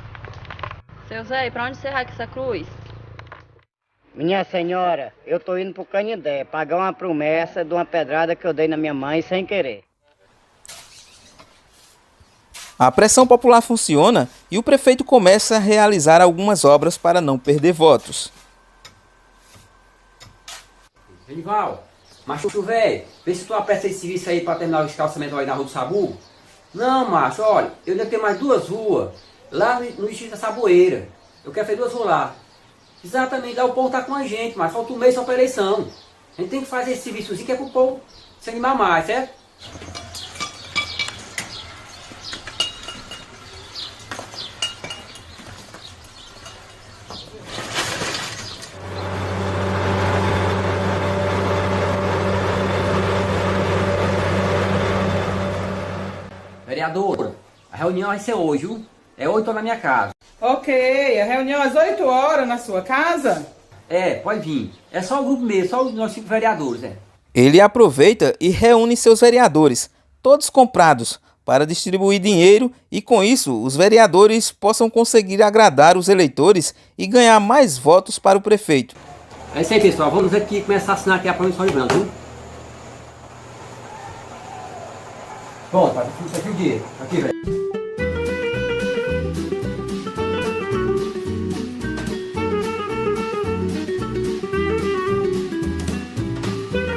Speaker 21: Seu Zé, e pra onde você vai com essa cruz?
Speaker 22: Minha senhora, eu estou indo para o Canindé, pagar uma promessa de uma pedrada que eu dei na minha mãe sem querer.
Speaker 1: A pressão popular funciona e o prefeito começa a realizar algumas obras para não perder votos.
Speaker 6: Genival, macho velho, vê se tu apressa esse serviço aí para terminar o escalçamento aí na Rua do Sabu. Não, macho, olha, eu ainda tenho mais 2 ruas lá no distrito da Saboeira. Eu quero fazer 2 ruas lá. Exatamente, lá o povo tá com a gente, mas falta um mês só para eleição. A gente tem que fazer esse serviçozinho que é pro povo se animar mais, certo? Vereadora, a reunião vai ser hoje, viu? É 8 horas na minha casa.
Speaker 18: Ok, a reunião às 8 horas na sua casa?
Speaker 6: É, pode vir. É só o grupo mesmo, só os nossos 5 vereadores, é.
Speaker 1: Ele aproveita e reúne seus vereadores, todos comprados, para distribuir dinheiro e, com isso, os vereadores possam conseguir agradar os eleitores e ganhar mais votos para o prefeito.
Speaker 6: É isso aí, pessoal. Vamos aqui começar a assinar aqui a promissão de branco, viu? Pronto, pai. Isso aqui o dinheiro. Aqui, velho.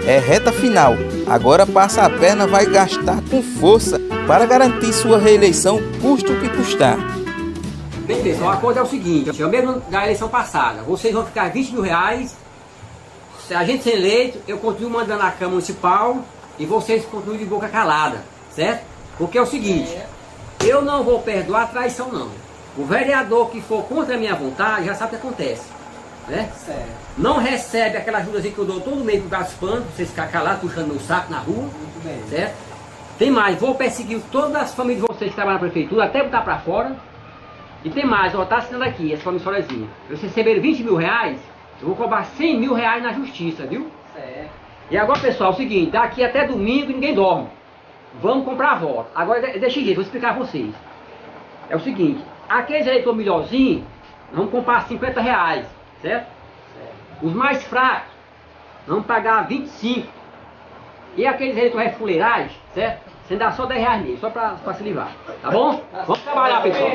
Speaker 1: É reta final. Agora Passa a Perna vai gastar com força para garantir sua reeleição, custe o que custar.
Speaker 6: Bem, pessoal, o acordo é o seguinte, é o mesmo da eleição passada. Vocês vão ficar 20 mil reais. Se a gente ser eleito, eu continuo mandando a Câmara Municipal e vocês continuam de boca calada, certo? Porque é o seguinte, eu não vou perdoar a traição, não. O vereador que for contra a minha vontade já sabe o que acontece, né? Certo. Não recebe aquela ajudazinha que eu dou todo mês pro Gaspando, vocês ficarem calados, puxando meu saco na rua. Muito bem. Certo? Tem mais, vou perseguir todas as famílias de vocês que trabalham na prefeitura, até botar pra fora. E tem mais, ó, tá assinando aqui, essa promissorazinha. Vocês receberem 20 mil reais, eu vou cobrar 100 mil reais na justiça, viu? Certo. E agora, pessoal, é o seguinte, daqui até domingo ninguém dorme. Vamos comprar voto. Agora, deixa eu vou explicar a vocês. É o seguinte, aqueles eleitores melhorzinhos, vamos comprar 50 reais, certo? Os mais fracos, vamos pagar 25. E aqueles eleitores fuleirais, certo? Você dá só 10 reais nele, só para se livrar. Tá bom? Vamos trabalhar, pessoal.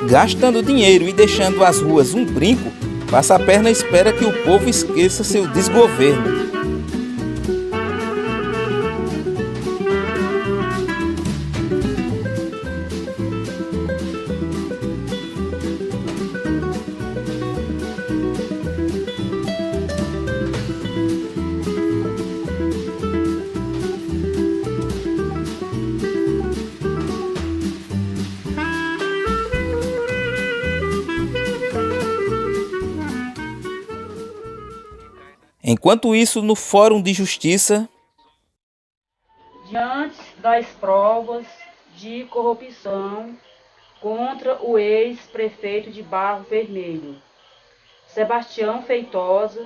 Speaker 1: Gastando dinheiro e deixando as ruas um brinco, Passa a Perna espera que o povo esqueça seu desgoverno. Enquanto isso, no Fórum de Justiça,
Speaker 10: diante das provas de corrupção contra o ex-prefeito de Barro Vermelho, Sebastião Feitosa,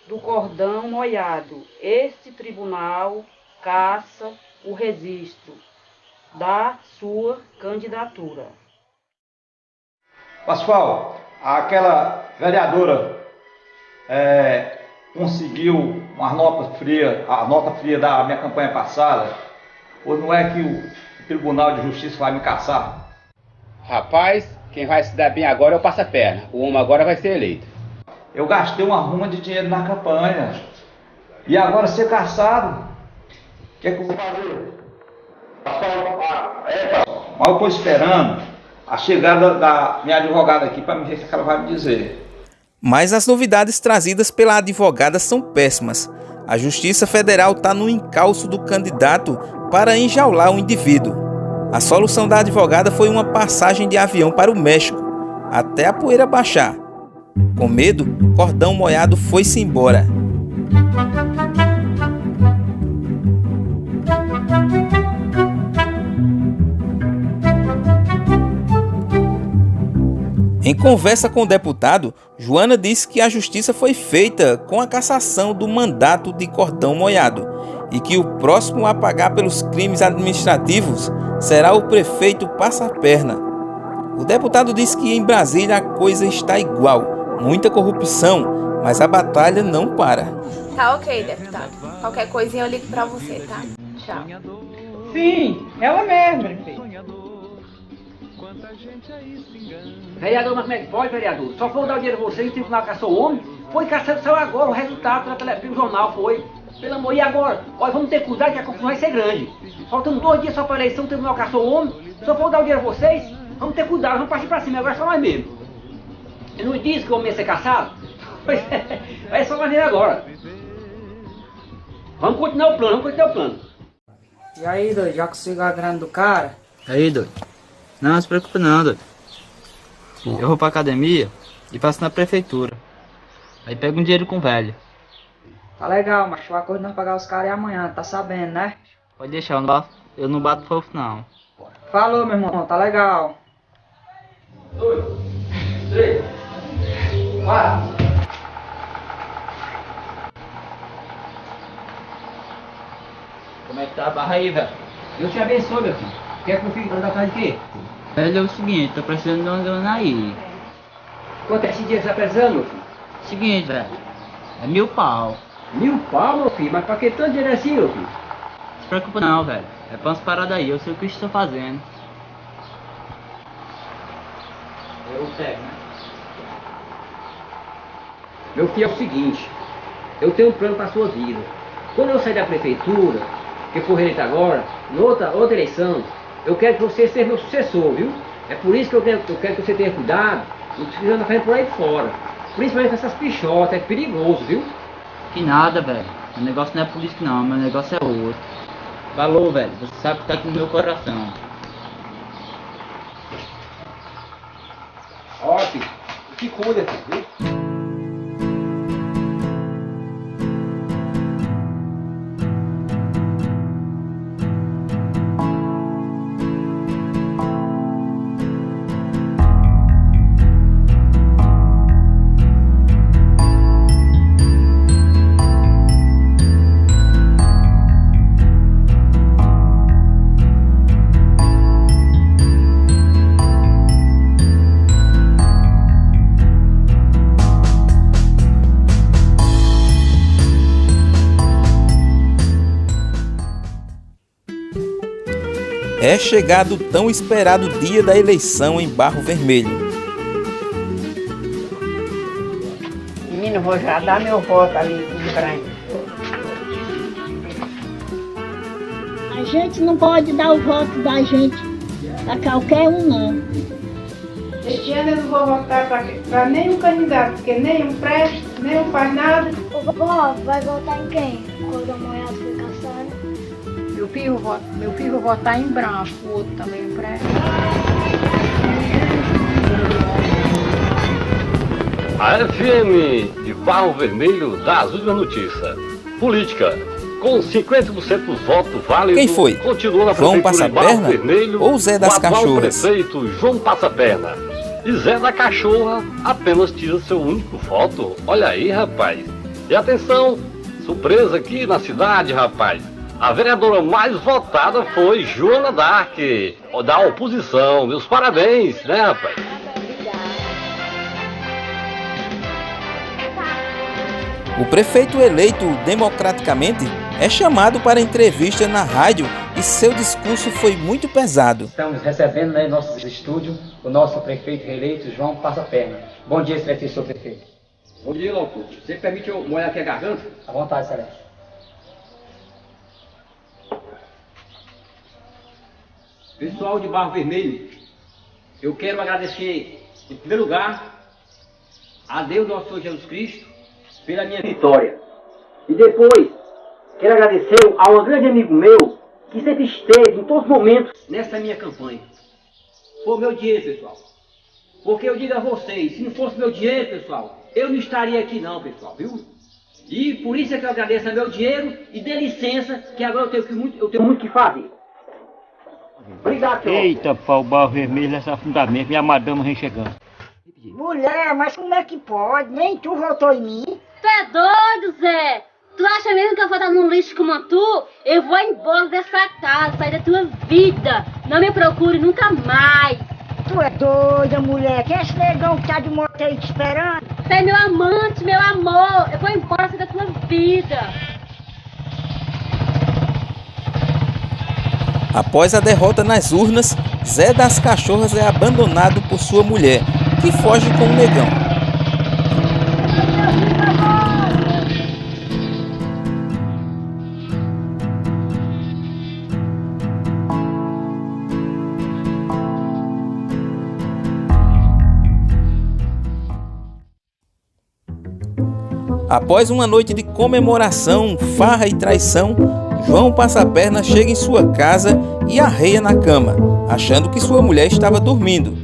Speaker 10: do Cordão Moiado, este tribunal caça o registro da sua candidatura.
Speaker 13: Pascoal, aquela vereadora conseguiu uma nota fria, a nota fria da minha campanha passada, ou não é que o Tribunal de Justiça vai me caçar?
Speaker 11: Rapaz, quem vai se dar bem agora é o Passa a Perna. O homem agora vai ser eleito.
Speaker 13: Eu gastei uma ruma de dinheiro na campanha. E agora ser caçado? O que é que eu vou fazer? Mas eu estou esperando a chegada da minha advogada aqui para me ver o que ela vai me dizer.
Speaker 1: Mas as novidades trazidas pela advogada são péssimas. A Justiça Federal está no encalço do candidato para enjaular o indivíduo. A solução da advogada foi uma passagem de avião para o México, até a poeira baixar. Com medo, Cordão Moiado foi-se embora. Em conversa com o deputado, Joana disse que a justiça foi feita com a cassação do mandato de Cordão Moiado e que o próximo a pagar pelos crimes administrativos será o prefeito Passa a Perna. O deputado disse que em Brasília a coisa está igual, muita corrupção, mas a batalha não para.
Speaker 17: Tá ok, deputado. Qualquer coisinha eu ligo pra você, tá? Tchau.
Speaker 18: Sim, ela mesma, prefeito.
Speaker 6: Vereador, mas como é que pode, vereador? Só foi dar o dinheiro a vocês, o tribunal caçou o homem. Foi caçado, saiu agora o resultado pelo jornal, foi. Pelo amor, e agora? Olha, vamos ter cuidado que a confusão vai ser grande. Faltando 2 dias só para a eleição, o tribunal caçou o homem. Só foi dar o dinheiro a vocês, vamos ter cuidado, vamos partir para cima, agora é só nós mesmo. Eu não disse que o homem ia ser caçado? Pois é só nós mesmo agora. Vamos continuar o plano,
Speaker 18: E aí, doido, já conseguiu a grana do cara?
Speaker 2: Aí, doido. Não se preocupe não, doido. Eu vou pra academia e passo na prefeitura. Aí pego um dinheiro com o velho.
Speaker 18: Tá legal, mas o acordo nós pagar os caras é amanhã, tá sabendo, né?
Speaker 2: Pode deixar, eu não bato fofo não.
Speaker 18: Falou, meu irmão, tá legal.
Speaker 6: 2, 3, 4.
Speaker 2: Como é que tá a barra aí, velho?
Speaker 6: Deus te abençoe, meu filho. Quer que eu fique andar atrás de quê?
Speaker 2: Velho, é o seguinte, tô precisando de uma grana aí.
Speaker 6: Quanto é esse dinheiro que você tá precisando, meu filho?
Speaker 2: Seguinte, velho, é 1000 pau.
Speaker 6: 1000 pau, meu filho? Mas pra que tanto dinheiro assim, meu filho?
Speaker 2: Não se preocupa não, velho. É pra umas paradas aí, eu sei o que estou fazendo. Eu pego, né?
Speaker 6: Meu filho, é o seguinte. Eu tenho um plano pra sua vida. Quando eu sair da prefeitura, que for reeleito agora, em outra eleição, eu quero que você seja meu sucessor, viu? É por isso que eu quero que você tenha cuidado, não precisa andar fazendo por aí fora. Principalmente com essas pichotas, é perigoso, viu?
Speaker 2: Que nada, velho. Meu negócio não é político não, meu negócio é outro. Falou, velho. Você sabe que tá aqui no meu coração.
Speaker 6: Ó, filho, se cuida, filho, viu?
Speaker 1: É chegado o tão esperado dia da eleição em Barro Vermelho.
Speaker 23: Menino, vou já dar meu voto ali de branco.
Speaker 3: A gente não pode dar o voto da gente a qualquer um, não.
Speaker 9: Este ano eu não vou votar para nenhum candidato, porque nenhum presta, nenhum faz nada.
Speaker 3: O vovó vai votar em quem? Quando a mulher fica caçando.
Speaker 9: Meu filho vai votar em branco, o outro também não presta.
Speaker 15: A FM de Barro Vermelho dá as últimas notícias. Política. Com 50% dos votos válidos,
Speaker 1: quem foi?
Speaker 15: Continua na
Speaker 1: João
Speaker 15: prefeitura de Barro
Speaker 1: Passaperna
Speaker 15: Vermelho,
Speaker 1: ou Zé das
Speaker 15: o atual
Speaker 1: Cachorras?
Speaker 15: prefeito João Passaperna. E Zé da Cachorra apenas tira seu único voto. Olha aí, rapaz. E atenção, surpresa aqui na cidade, rapaz. A vereadora mais votada foi Joana Dark, da oposição. Meus parabéns, né, rapaz?
Speaker 1: O prefeito eleito democraticamente é chamado para entrevista na rádio e seu discurso foi muito pesado.
Speaker 16: Estamos recebendo em nossos estúdios o nosso prefeito reeleito, João Passaperna. Bom dia, excelentíssimo senhor prefeito.
Speaker 6: Bom dia, louco. Você permite eu molhar aqui a garganta?
Speaker 16: À vontade, excelência.
Speaker 6: Pessoal de Barro Vermelho, eu quero agradecer, em primeiro lugar, a Deus nosso Senhor Jesus Cristo pela minha vitória. E depois, quero agradecer a um grande amigo meu que sempre esteve em todos os momentos nessa minha campanha. Foi o meu dinheiro, pessoal. Porque eu digo a vocês, se não fosse meu dinheiro, pessoal, eu não estaria aqui não, pessoal, viu? E por isso é que eu agradeço a meu dinheiro e dê licença, que agora eu tenho muito que fazer. Obrigado, senhor.
Speaker 13: Eita, pau, Barro Vermelho, esse afundamento, minha madama vem chegando.
Speaker 23: Mulher, mas como é que pode? Nem tu votou em mim.
Speaker 4: Tu é doido, Zé? Tu acha mesmo que eu vou estar num lixo como tu? Eu vou embora dessa casa, sair da tua vida. Não me procure nunca mais.
Speaker 23: Tu é doida, mulher. Quem é esse negão que tá de moto aí te esperando?
Speaker 4: Você é meu amante, meu amor. Eu vou embora sair da tua vida.
Speaker 1: Após a derrota nas urnas, Zé das Cachorras é abandonado por sua mulher, que foge com o negão. Após uma noite de comemoração, farra e traição, João Passaperna chega em sua casa e arreia na cama, achando que sua mulher estava dormindo.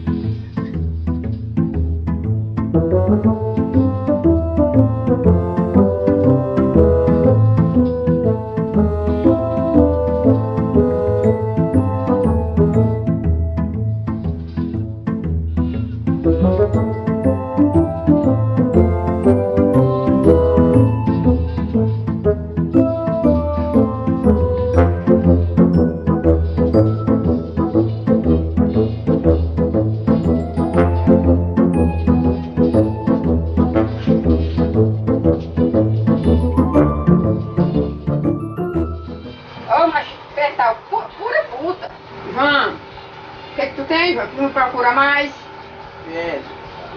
Speaker 9: tem, João? Tu não procura mais?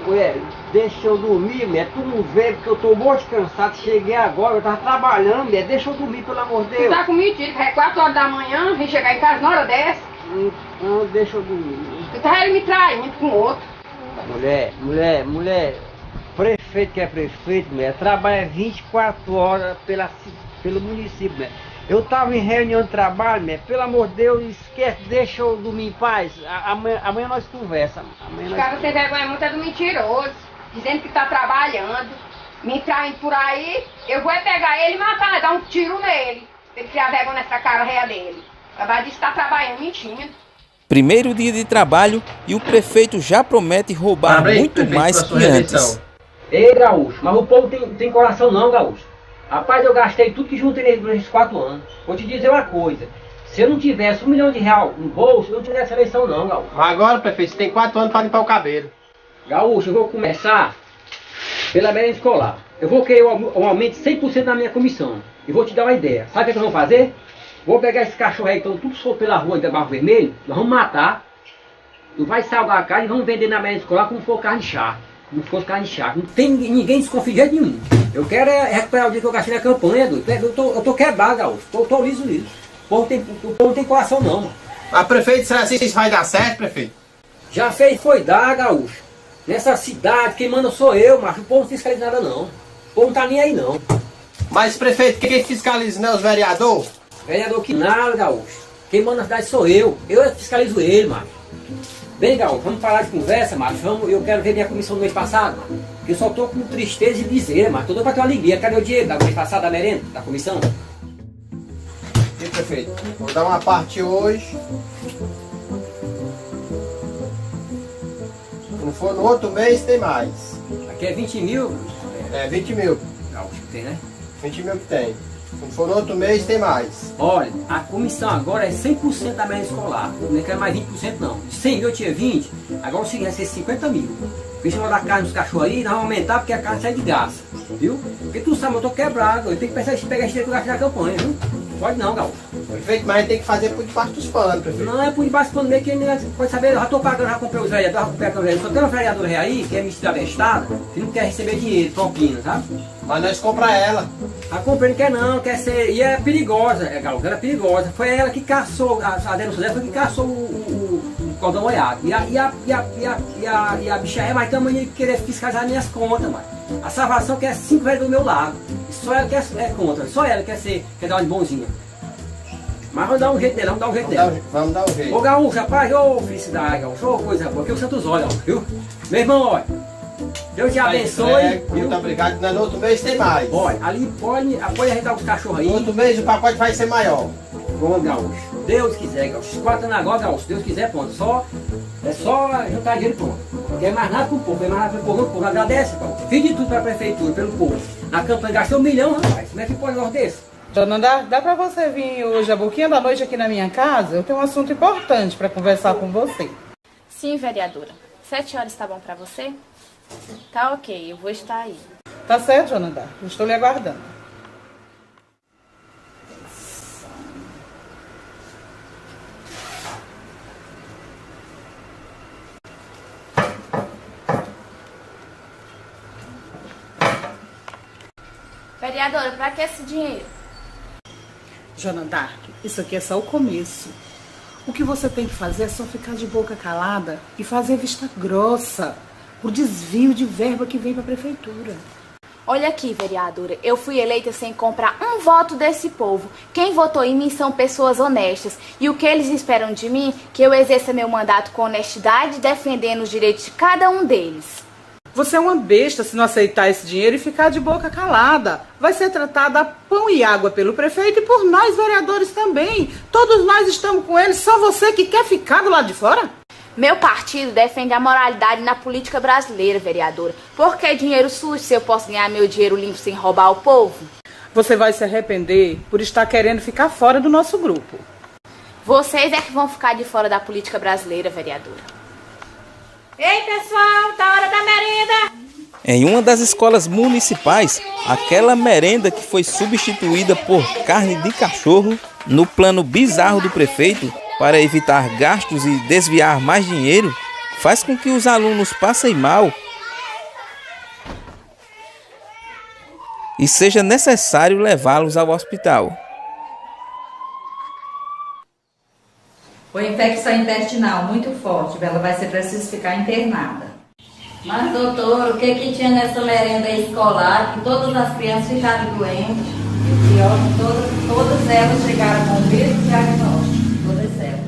Speaker 6: Mulher, deixa eu dormir, mulher. Tu não vê porque eu tô muito cansado. Cheguei agora, eu tava trabalhando, mulher. Deixa eu dormir, pelo amor de Deus.
Speaker 9: Tu tá com mentira, que é 4 horas da manhã, vem chegar em casa na hora dessa.
Speaker 6: Não, deixa eu dormir.
Speaker 9: Tu tá me traindo com outro.
Speaker 6: Mulher. Prefeito que é prefeito, mulher, trabalha 24 horas pelo município, mulher. Eu tava em reunião de trabalho, mulher, pelo amor de Deus, esquece, deixa eu dormir em paz. Amanhã nós conversamos.
Speaker 9: Os caras sem vergonha muito é do mentiroso, dizendo que tá trabalhando, me traindo por aí, eu vou pegar ele e matar, dar um tiro nele, pra ele criar vergonha nessa cara reia dele. Acabou de estar trabalhando, mentindo.
Speaker 1: Primeiro dia de trabalho e o prefeito já promete roubar muito mais que antes.
Speaker 6: Ei, Gaúcho, mas o povo tem coração não, Gaúcho. Rapaz, eu gastei tudo que juntei nesses 4 anos. Vou te dizer uma coisa. Se eu não tivesse R$1 milhão no bolso, eu não tivesse eleição não, Gaúcho.
Speaker 12: Mas agora, prefeito, você tem 4 anos para limpar o cabelo.
Speaker 6: Gaúcho, eu vou começar pela merenda escolar. Eu vou querer um aumento de 100% na minha comissão. E vou te dar uma ideia. Sabe o que nós vamos fazer? Vou pegar esse cachorro aí que estão tudo solto pela rua de Barro Vermelho. Nós vamos matar. Tu vai salgar a carne e vamos vender na merenda escolar como for carne chá. Como se fosse carne de charque. Não tem ninguém desconfia de jeito nenhum. Eu quero recuperar o dia que eu gastei na campanha, doido. Eu tô quebrado, Gaúcho. Tô liso. O povo não tem coração não, mano.
Speaker 12: Mas prefeito, será que isso vai dar certo, prefeito?
Speaker 6: Já fez, foi dar, Gaúcho. Nessa cidade, quem manda sou eu, macho. O povo não fiscaliza nada não. O povo não tá nem aí não.
Speaker 12: Mas prefeito, quem fiscaliza não é os vereadores?
Speaker 6: Vereador que nada, Gaúcho. Quem manda na cidade sou eu. Eu fiscalizo ele, macho. Bem, Gaúcho, vamos parar de conversa, macho. Eu quero ver minha comissão do mês passado, mano. Eu só tô com tristeza de dizer, mas tô doido pra ter uma alegria. Cadê o dinheiro da mês passado da merenda, da comissão?
Speaker 12: E prefeito, vou dar uma parte hoje. Se não for no outro mês, tem mais.
Speaker 6: Aqui é 20 mil?
Speaker 12: É, 20 mil.
Speaker 6: Gaúcho que tem, né?
Speaker 12: 20 mil que tem. Se não for no outro mês, tem mais.
Speaker 6: Olha, a comissão agora é 100% da merenda escolar. Não quero mais 20% não. De 100 mil eu tinha 20, agora o seguinte vai ser 50 mil. Porque se eu dar carne nos cachorros aí, nós vamos aumentar porque a carne sai de graça. Viu? Porque tu sabe, eu tô quebrado. Eu tenho que pegar esse dinheiro que eu gastei na campanha, viu? Pode não, Gaúcho.
Speaker 12: Prefeito, mas a gente tem que fazer por debaixo dos panos, prefeito.
Speaker 6: Não é por debaixo dos panos mesmo que ele pode saber. Eu já tô pagando, já comprei os vereadores, já comprei os vereadores. Só tem uma vereadora aí, que é ministra da Estada, que não quer receber dinheiro, propina, sabe?
Speaker 12: Mas nós compramos ela.
Speaker 6: A comprei não quer não, quer ser. E é perigosa, Gaúcho, ela é perigosa. Foi ela que caçou, a denúncia dela foi que caçou o cordão molhado. E a bicha é mais tamanho de querer fiscalizar minhas contas, mano. A salvação quer 5 velhos do meu lado. Só ela quer contra, só ela quer dar uma de bonzinha. Mas vamos dar um jeito dela,
Speaker 12: Vamos dar um jeito.
Speaker 6: Ô Gaúcho, rapaz, ô felicidade, Gaúcho, ô coisa boa, que o Santos olha, viu? Meu irmão, olha, Deus te abençoe.
Speaker 12: Muito obrigado, no outro mês tem mais.
Speaker 6: Olha, ali pode arredar os cachorros aí.
Speaker 12: No outro mês o pacote vai ser maior.
Speaker 6: Vamos, Gaúcho. Deus quiser, Gaúcho. 4 anos agora, Gaúcho. Deus quiser, pronto. É só juntar dinheiro e pronto. Não quer mais nada com o povo, quer mais nada com o povo. Agradece, Gaúcho. Fiz de tudo para a prefeitura, pelo povo. Na campanha gastou 1 milhão, rapaz. Como é que pode um negócio desse?
Speaker 18: Dona, dá pra você vir hoje a pouquinho da noite aqui na minha casa? Eu tenho um assunto importante para conversar com você.
Speaker 21: Sim, vereadora. 7 horas tá bom pra você? Tá ok, eu vou estar aí.
Speaker 18: Tá certo, Dona Dá. Eu estou lhe aguardando.
Speaker 21: Vereadora, pra que esse dinheiro?
Speaker 18: Joana Dark, isso aqui é só o começo. O que você tem que fazer é só ficar de boca calada e fazer vista grossa por desvio de verba que vem para a prefeitura.
Speaker 21: Olha aqui, vereadora, eu fui eleita sem comprar um voto desse povo. Quem votou em mim são pessoas honestas. E o que eles esperam de mim? Que eu exerça meu mandato com honestidade, defendendo os direitos de cada um deles.
Speaker 18: Você é uma besta se não aceitar esse dinheiro e ficar de boca calada. Vai ser tratada a pão e água pelo prefeito e por nós, vereadores, também. Todos nós estamos com ele, só você que quer ficar do lado de fora?
Speaker 21: Meu partido defende a moralidade na política brasileira, vereadora. Por que dinheiro sujo se eu posso ganhar meu dinheiro limpo sem roubar o povo?
Speaker 18: Você vai se arrepender por estar querendo ficar fora do nosso grupo.
Speaker 21: Vocês é que vão ficar de fora da política brasileira, vereadora.
Speaker 5: Ei, pessoal, tá hora da merenda!
Speaker 1: Em uma das escolas municipais, aquela merenda que foi substituída por carne de cachorro, no plano bizarro do prefeito, para evitar gastos e desviar mais dinheiro, faz com que os alunos passem mal e seja necessário levá-los ao hospital.
Speaker 7: Foi infecção intestinal muito forte, ela vai ser preciso ficar internada.
Speaker 5: Mas, doutor, o que tinha nessa merenda escolar que todas as crianças ficaram doentes? E pior, todas elas chegaram com o mesmo diagnóstico, todas elas.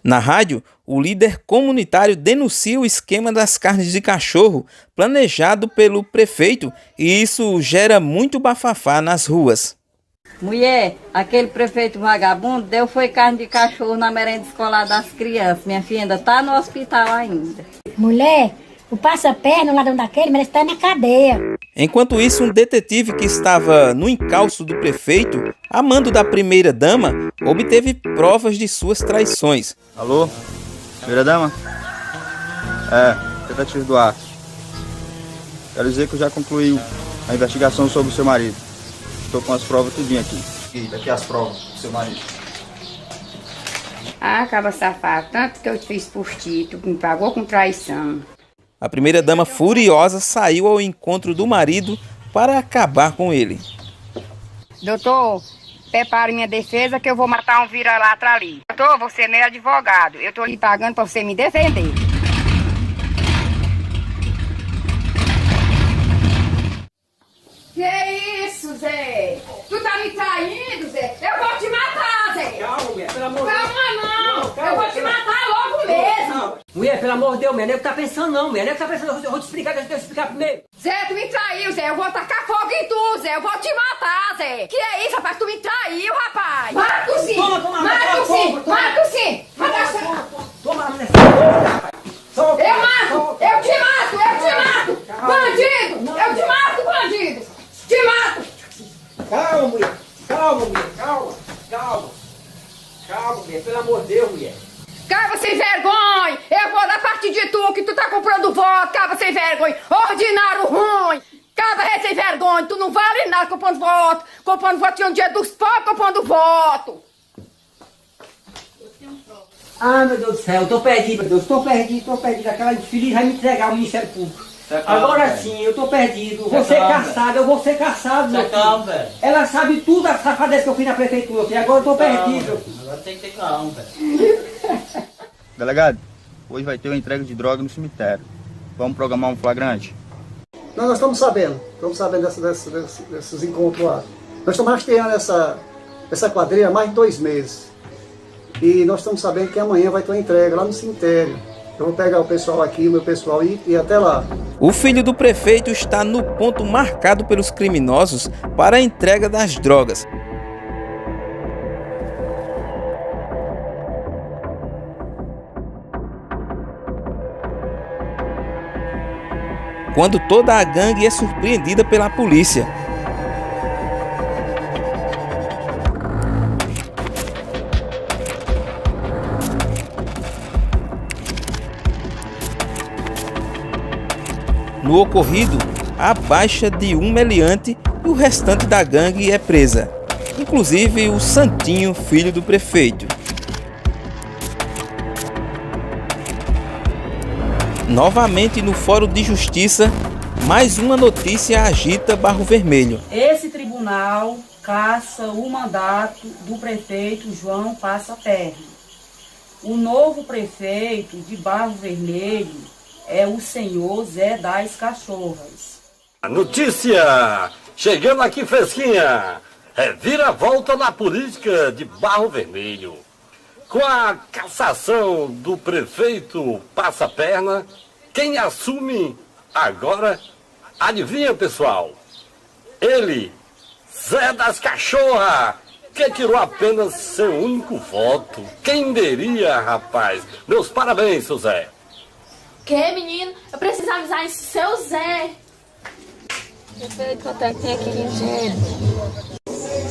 Speaker 1: Na rádio, o líder comunitário denuncia o esquema das carnes de cachorro planejado pelo prefeito e isso gera muito bafafá nas ruas.
Speaker 5: Mulher, aquele prefeito vagabundo deu foi carne de cachorro na merenda escolar das crianças. Minha filha ainda tá no hospital ainda.
Speaker 23: Mulher, o passa-perna, o ladrão daquele, merece estar na cadeia.
Speaker 1: Enquanto isso, um detetive que estava no encalço do prefeito, a mando da primeira-dama, obteve provas de suas traições.
Speaker 14: Alô? Primeira-dama? Detetive Duarte. Quero dizer que eu já concluí a investigação sobre o seu marido. Estou com as provas tudinho aqui. E daqui as provas do seu marido.
Speaker 9: Ah, acaba safado, tanto que eu te fiz por ti, tu me pagou com traição.
Speaker 1: A primeira-dama furiosa saiu ao encontro do marido para acabar com ele.
Speaker 9: Doutor, prepare minha defesa que eu vou matar um vira-lata ali. Doutor, você não é advogado, eu tô lhe pagando pra você me defender. Que isso, Zé? Tu tá me traindo, Zé? Eu vou te matar, Zé!
Speaker 6: Calma, mulher, pelo amor de Deus.
Speaker 9: Calma, não!
Speaker 6: Calma,
Speaker 9: eu vou te matar logo mesmo!
Speaker 6: Mulher, pelo amor de Deus, mulher, não é o que tá pensando não, mulher, não é o que tá pensando, eu vou te explicar, deixa eu te explicar primeiro.
Speaker 9: Zé, tu me traiu, Zé, eu vou tacar fogo em tu, Zé, eu vou te matar, Zé! Que é isso, rapaz, tu me traiu, rapaz! Mata sim! Mata sim! Mata sim!
Speaker 6: Toma, mulher!
Speaker 9: Eu mato! Eu te mato! Eu te mato! Bandido! Eu te mato, bandido! Te mato!
Speaker 6: Calma, mulher! Calma, mulher! Calma, mulher! Pelo amor de Deus, mulher!
Speaker 9: Caba sem vergonha! Eu vou da parte de tu, que tu tá comprando voto, caba sem vergonha! Ordinário ruim! Caba sem vergonha! Tu não vale nada comprando voto! Comprando voto tinha um dia dos pobres comprando voto!
Speaker 6: Ah, meu Deus do céu, eu tô perdido, meu Deus, tô perdido. Aquela infeliz vai me entregar ao Ministério Público. Agora sim, eu tô perdido. Vou ser caçado, eu vou ser caçado, meu filho.
Speaker 2: Velho.
Speaker 6: Ela sabe tudo a safadeza que eu fiz na prefeitura, filho. Agora eu tô perdido.
Speaker 2: Agora tem que ter calma, velho.
Speaker 14: Delegado, hoje vai ter uma entrega de droga no cemitério. Vamos programar um flagrante?
Speaker 8: Nós estamos sabendo desses encontros lá. Nós estamos rastreando essa quadrilha há mais de 2 meses. E nós estamos sabendo que amanhã vai ter uma entrega lá no cemitério. Eu vou pegar o pessoal aqui, o meu pessoal, e ir até lá.
Speaker 1: O filho do prefeito está no ponto marcado pelos criminosos para a entrega das drogas. Quando toda a gangue é surpreendida pela polícia. No ocorrido, a baixa de um meliante e o restante da gangue é presa, inclusive o Santinho, filho do prefeito. Novamente no Fórum de Justiça, mais uma notícia agita Barro Vermelho.
Speaker 10: Esse tribunal caça o mandato do prefeito João Passa-Perna. O novo prefeito de Barro Vermelho é o senhor Zé das Cachorras.
Speaker 15: A notícia chegando aqui fresquinha. Reviravolta na política de Barro Vermelho. Com a cassação do prefeito Passa-Perna, quem assume agora, adivinha, pessoal? Ele, Zé das Cachorras, que tirou apenas seu único voto. Quem diria, rapaz? Meus parabéns, seu Zé.
Speaker 21: Que, menino? Eu preciso avisar isso, seu Zé.
Speaker 23: Prefeito, quanto é que tem aqui de dinheiro?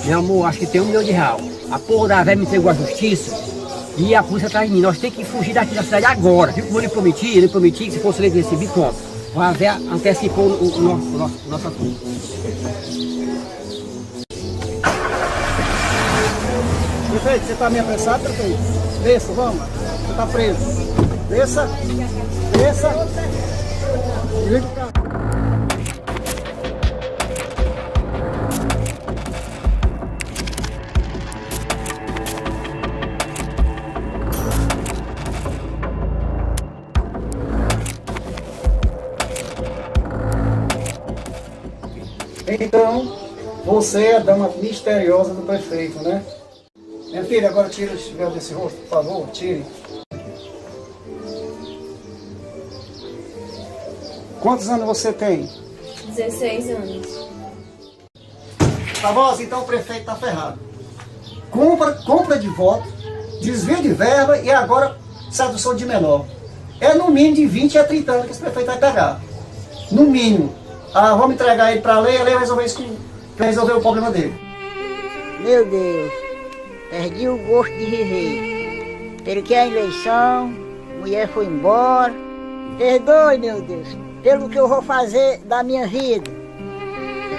Speaker 6: Meu amor, acho que tem R$1 milhão. A porra da velha me entregou à justiça e a polícia atrás de mim. Nós temos que fugir daqui da cidade agora. Viu como ele prometi que se fosse eleito recebido, pronto. A velha antecipou o nosso assunto.
Speaker 8: Prefeito, você tá meio apressado, prefeito? Desça, vamos. Você tá preso. Desça. Desça. Liga o carro. Então, você é a dama misteriosa do prefeito, né? Minha filha, agora tira o véu desse rosto, por favor, tire. Quantos anos você tem?
Speaker 17: 16 anos.
Speaker 8: Famosa, então o prefeito está ferrado. Compra de voto, desvio de verba e agora sedução de menor. É no mínimo de 20 a 30 anos que esse prefeito vai pegar. No mínimo. Vamos entregar ele para a lei vai resolver isso, vai resolver o problema dele.
Speaker 23: Meu Deus, perdi o gosto de viver. Perdi a eleição, mulher foi embora. Perdoe, meu Deus, pelo que eu vou fazer da minha vida.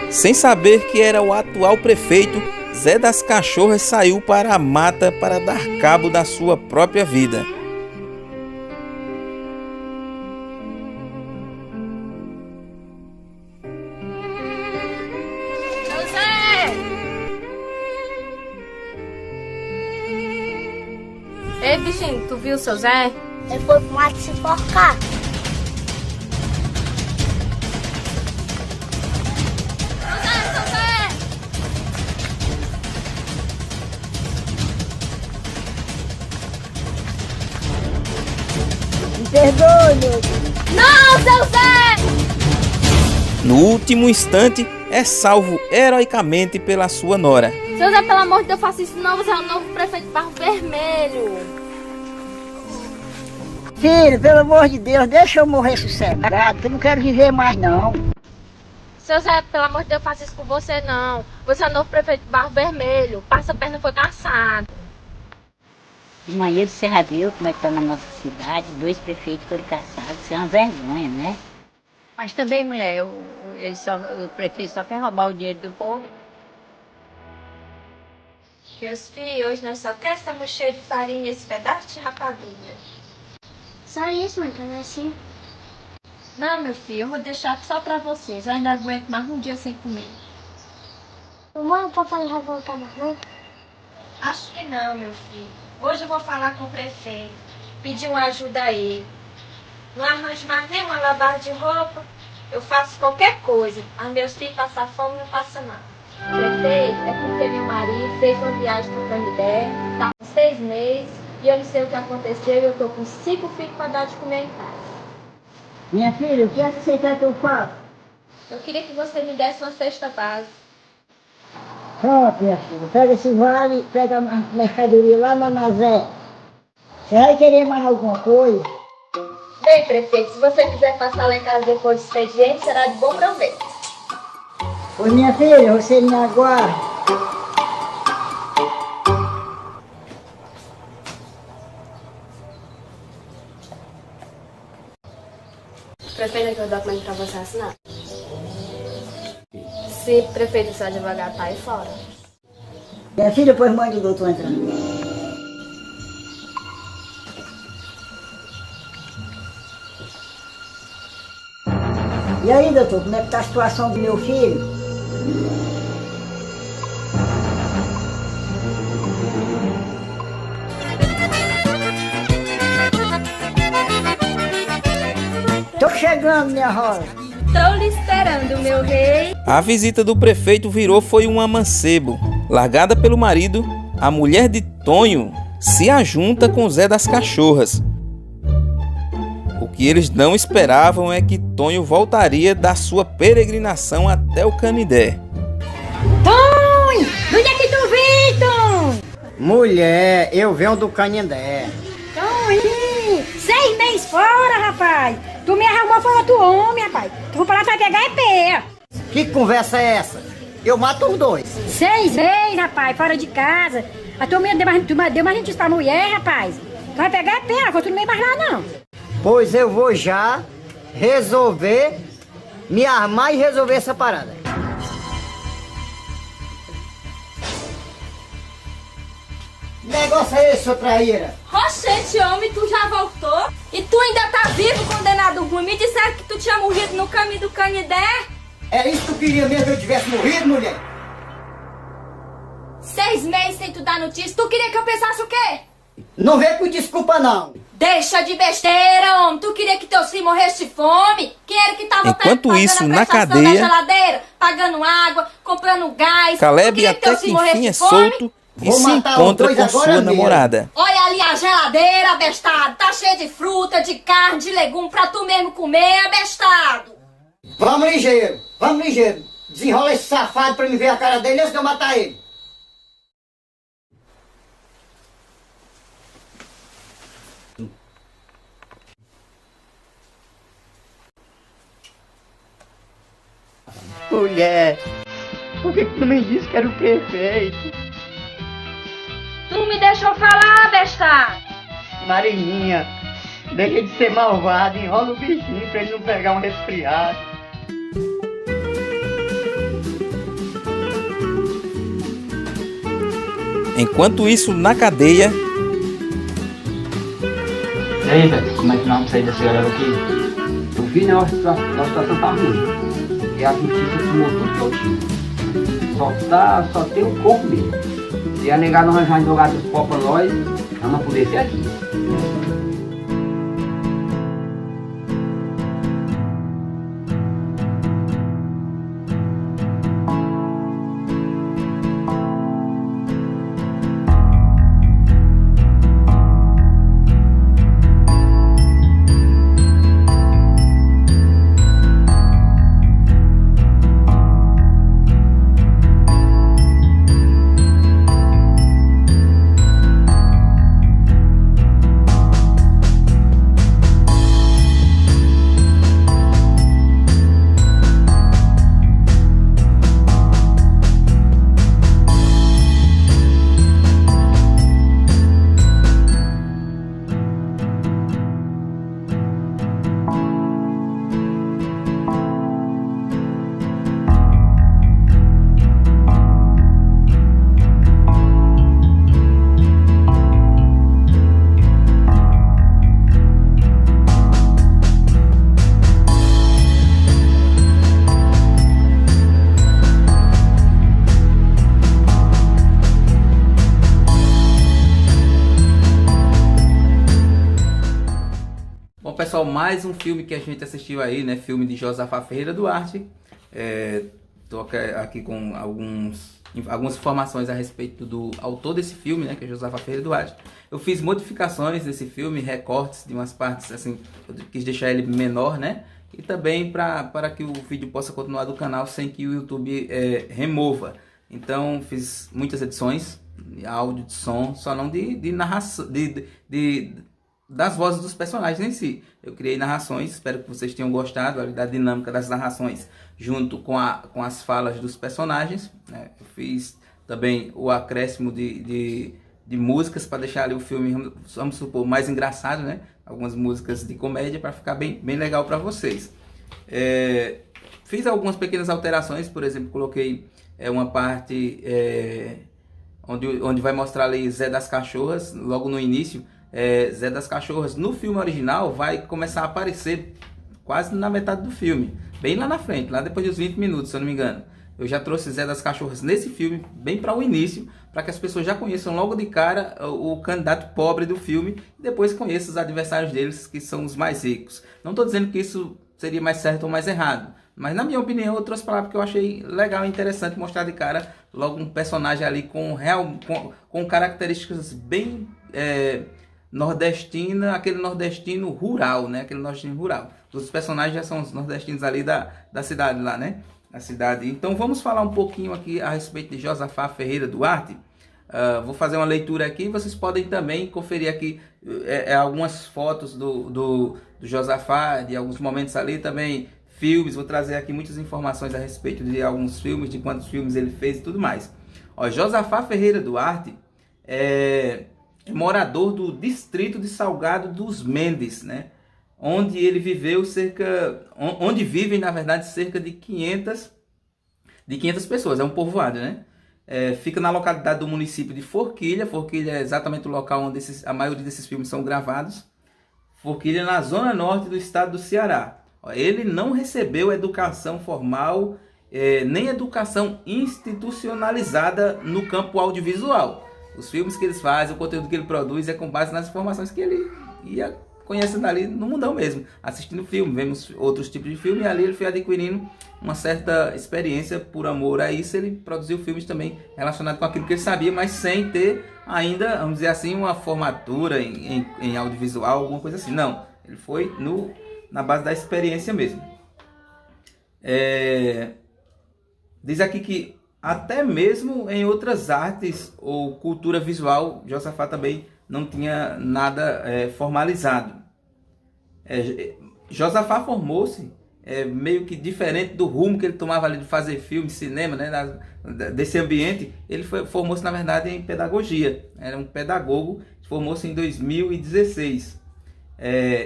Speaker 1: Sem saber que era o atual prefeito, Zé das Cachorras saiu para a mata para dar cabo da sua própria vida.
Speaker 17: Ei, bichinho, tu viu o seu Zé?
Speaker 23: Ele foi pro mato se enforcar. Me perdoe, meu Deus.
Speaker 17: Não, seu Zé!
Speaker 1: No último instante, é salvo heroicamente pela sua nora.
Speaker 17: Seu Zé, pelo amor de Deus, faça isso não, você é o novo prefeito de Barro Vermelho.
Speaker 23: Filho, pelo amor de Deus, deixa eu morrer sossegado, que eu não quero viver mais não.
Speaker 17: Seu Zé, pelo amor de Deus, faça isso com você não. Você é o novo prefeito de Barro Vermelho. Passa perna foi caçado.
Speaker 23: De manhã você já viu como é que tá na nossa cidade, 2 prefeitos foram caçados, isso é uma vergonha, né?
Speaker 19: Mas também, mulher, o prefeito só quer roubar o dinheiro do povo.
Speaker 17: Meus filhos, hoje nós só queremos essa mochila de farinha e esse pedaço de rapadura.
Speaker 23: Só isso, mãe, tá assim?
Speaker 17: Não, meu filho, eu vou deixar só pra vocês. Eu ainda aguento mais um dia sem comer.
Speaker 23: Mamãe, o papai vai voltar mais não?
Speaker 17: Acho que não, meu filho. Hoje eu vou falar com o prefeito, pedir uma ajuda a ele. Não arranjo mais nenhuma lavagem de roupa, eu faço qualquer coisa. Mas meus filhos passar fome não passa nada. Prefeito, é porque meu marido fez uma viagem para o Canindé, tá com 6 meses, e eu não sei o que aconteceu, eu tô com 5 filhos para dar de comer em casa.
Speaker 23: Minha filha, o que é que você quer que eu faça?
Speaker 17: Eu queria que você me desse uma cesta básica.
Speaker 23: Pronto, minha filha, pega esse vale, pega a mercadoria lá no armazém. Você vai querer mais alguma coisa?
Speaker 17: Bem, prefeito, se você quiser passar lá em casa depois do expediente, será de bom proveito.
Speaker 23: Pois minha filha, você me aguarda.
Speaker 17: Prefeito, aqui é o documento para você assinar. Se prefeito, seu advogado tá aí fora.
Speaker 23: Minha filha, pois mande o doutor entrar. E aí, doutor, como é que tá a situação do meu filho? Tô chegando, minha rosa.
Speaker 17: Tô lhe esperando, meu rei.
Speaker 1: A visita do prefeito virou foi um amancebo. Largada pelo marido, a mulher de Tonho se ajunta com Zé das Cachorras. O que eles não esperavam é que Tonho voltaria da sua peregrinação até o Canindé.
Speaker 23: Tonho! Onde é que tu vem, Tonho?
Speaker 12: Mulher, eu venho do Canindé.
Speaker 23: Tonho! 6 meses fora, rapaz! Tu me arrumou foi outro homem, rapaz! Tu foi pra lá pra pegar é pé!
Speaker 12: Que conversa é essa? Eu mato os 2.
Speaker 23: 6 meses, rapaz, fora de casa! A tua mulher deu mais notícia pra mulher, rapaz! Tu vai pegar é pé, tu não vem mais lá, não!
Speaker 12: Pois eu vou já resolver, me armar e resolver essa parada. Negócio é esse, sua traíra?
Speaker 5: Oxente, homem, tu já voltou? E tu ainda tá vivo, condenado ruim? Me disseram que tu tinha morrido no caminho do Canidé?
Speaker 12: É isso que tu queria mesmo que eu tivesse morrido, mulher?
Speaker 5: 6 meses sem tu dar notícia, tu queria que eu pensasse o quê?
Speaker 12: Não vem com desculpa, não.
Speaker 5: Deixa de besteira, homem. Tu queria que teus filhos morressem de fome? Quem era que tava
Speaker 1: Enquanto isso, na
Speaker 5: prestação
Speaker 1: cadeia,
Speaker 5: da geladeira, pagando água, comprando gás?
Speaker 1: Caleb até que enfim é solto e se encontra com sua namorada.
Speaker 5: Olha ali a geladeira, abestado. Tá cheia de fruta, de carne, de legume pra tu mesmo comer, abestado.
Speaker 12: Vamos ligeiro, vamos ligeiro. Desenrola esse safado pra me ver a cara dele antes de eu matar ele. Mulher, por que tu não me disse que era o prefeito?
Speaker 5: Tu não me deixou falar, abestado.
Speaker 12: Marininha, deixa de ser malvado, enrola o bichinho pra ele não pegar um resfriado.
Speaker 1: Enquanto isso, na cadeia...
Speaker 6: E aí, velho, como é que nós vamos sair dessa galera aqui? Eu vi, né, a situação tá ruim. E a justiça tomou tudo que eu tinha. Só tem o corpo mesmo. Se a negar não arranjar advogado dos pó pra nós, vamos poder ser aqui.
Speaker 1: Pessoal, mais um filme que a gente assistiu aí, né? Filme de Josafá Ferreira Duarte. Tô aqui com algumas informações a respeito do autor desse filme, né? Que é Josafá Ferreira Duarte. Eu fiz modificações desse filme, recortes de umas partes, assim, eu quis deixar ele menor, né? E também para que o vídeo possa continuar do canal sem que o YouTube remova. Então, fiz muitas edições, de áudio, de som, só não de narração, das vozes dos personagens em si. Eu criei narrações, espero que vocês tenham gostado da dinâmica das narrações junto com as falas dos personagens, né? Eu fiz também o acréscimo de músicas para deixar ali o filme, vamos supor, mais engraçado, né? Algumas músicas de comédia para ficar bem legal para vocês. Fiz algumas pequenas alterações, por exemplo, coloquei uma parte onde vai mostrar ali Zé das Cachorras, logo no início. Zé das Cachorras no filme original vai começar a aparecer quase na metade do filme, bem lá na frente, lá depois dos 20 minutos, se eu não me engano. Eu já trouxe Zé das Cachorras nesse filme, bem para o início, para que as pessoas já conheçam logo de cara o candidato pobre do filme, e depois conheçam os adversários deles, que são os mais ricos. Não estou dizendo que isso seria mais certo ou mais errado, mas na minha opinião eu trouxe para lá porque eu achei legal e interessante mostrar de cara logo um personagem ali com características bem nordestina, aquele nordestino rural, né? Aquele nordestino rural. Os personagens já são os nordestinos ali da cidade lá, né? Da cidade. Então vamos falar um pouquinho aqui a respeito de Josafá Ferreira Duarte. Vou fazer uma leitura aqui, vocês podem também conferir aqui algumas fotos do Josafá, de alguns momentos ali, também filmes. Vou trazer aqui muitas informações a respeito de alguns filmes, de quantos filmes ele fez e tudo mais. Ó, Josafá Ferreira Duarte morador do distrito de Salgado dos Mendes, né? Onde ele viveu onde vivem na verdade cerca de 500 pessoas, é um povoado, né? fica na localidade do município de Forquilha. Forquilha é exatamente o local onde a maioria desses filmes são gravados. Forquilha, na zona norte do estado do Ceará. Ele não recebeu educação formal, nem educação institucionalizada no campo audiovisual. Os filmes que eles fazem, o conteúdo que ele produz é com base nas informações que ele ia conhecendo ali no mundão mesmo, assistindo filme, vemos outros tipos de filme, e ali ele foi adquirindo uma certa experiência. Por amor a isso, ele produziu filmes também relacionados com aquilo que ele sabia, mas sem ter ainda, vamos dizer assim, uma formatura em audiovisual, alguma coisa assim. Não, ele foi na base da experiência mesmo. Diz aqui que até mesmo em outras artes ou cultura visual, Josafá também não tinha nada formalizado. Josafá formou-se meio que diferente do rumo que ele tomava ali de fazer filme, cinema, né, desse ambiente. Ele formou-se, na verdade, em pedagogia. Era um pedagogo, formou-se em 2016.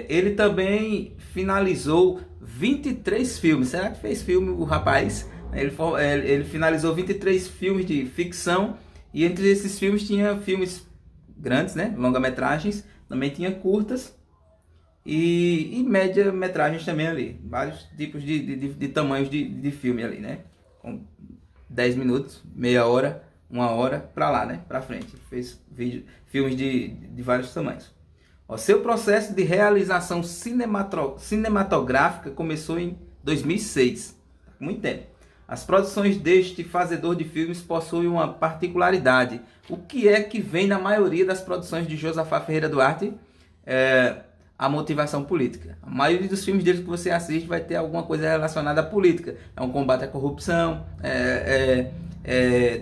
Speaker 1: Ele também finalizou 23 filmes. Será que fez filme o rapaz? Ele finalizou 23 filmes de ficção, e entre esses filmes tinha filmes grandes, né, longa-metragens, também tinha curtas e média-metragens também ali, vários tipos de tamanhos de filme ali, né, com 10 minutos, meia hora, 1 hora, para lá, né, para frente. Fez filmes de vários tamanhos. Seu processo de realização cinematográfica começou em 2006, muito tempo. As produções deste fazedor de filmes possuem uma particularidade. O que é que vem na maioria das produções de Josafá Ferreira Duarte? A motivação política. A maioria dos filmes dele que você assiste vai ter alguma coisa relacionada à política. É um combate à corrupção,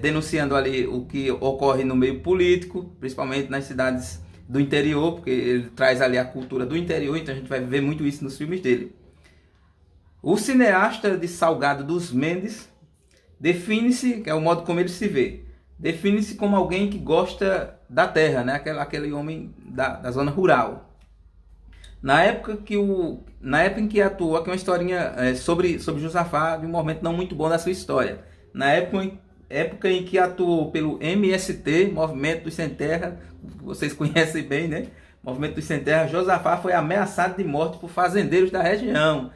Speaker 1: denunciando ali o que ocorre no meio político, principalmente nas cidades do interior, porque ele traz ali a cultura do interior, então a gente vai ver muito isso nos filmes dele. O cineasta de Salgado dos Mendes define-se, que é o modo como ele se vê, define-se como alguém que gosta da terra, né? Aquele homem da zona rural. Na época em que atuou, aqui uma historinha sobre Josafá, de um momento não muito bom da sua história. Na época em que atuou pelo MST, Movimento dos Sem Terra, que vocês conhecem bem, né? Movimento dos Sem Terra, Josafá foi ameaçado de morte por fazendeiros da região.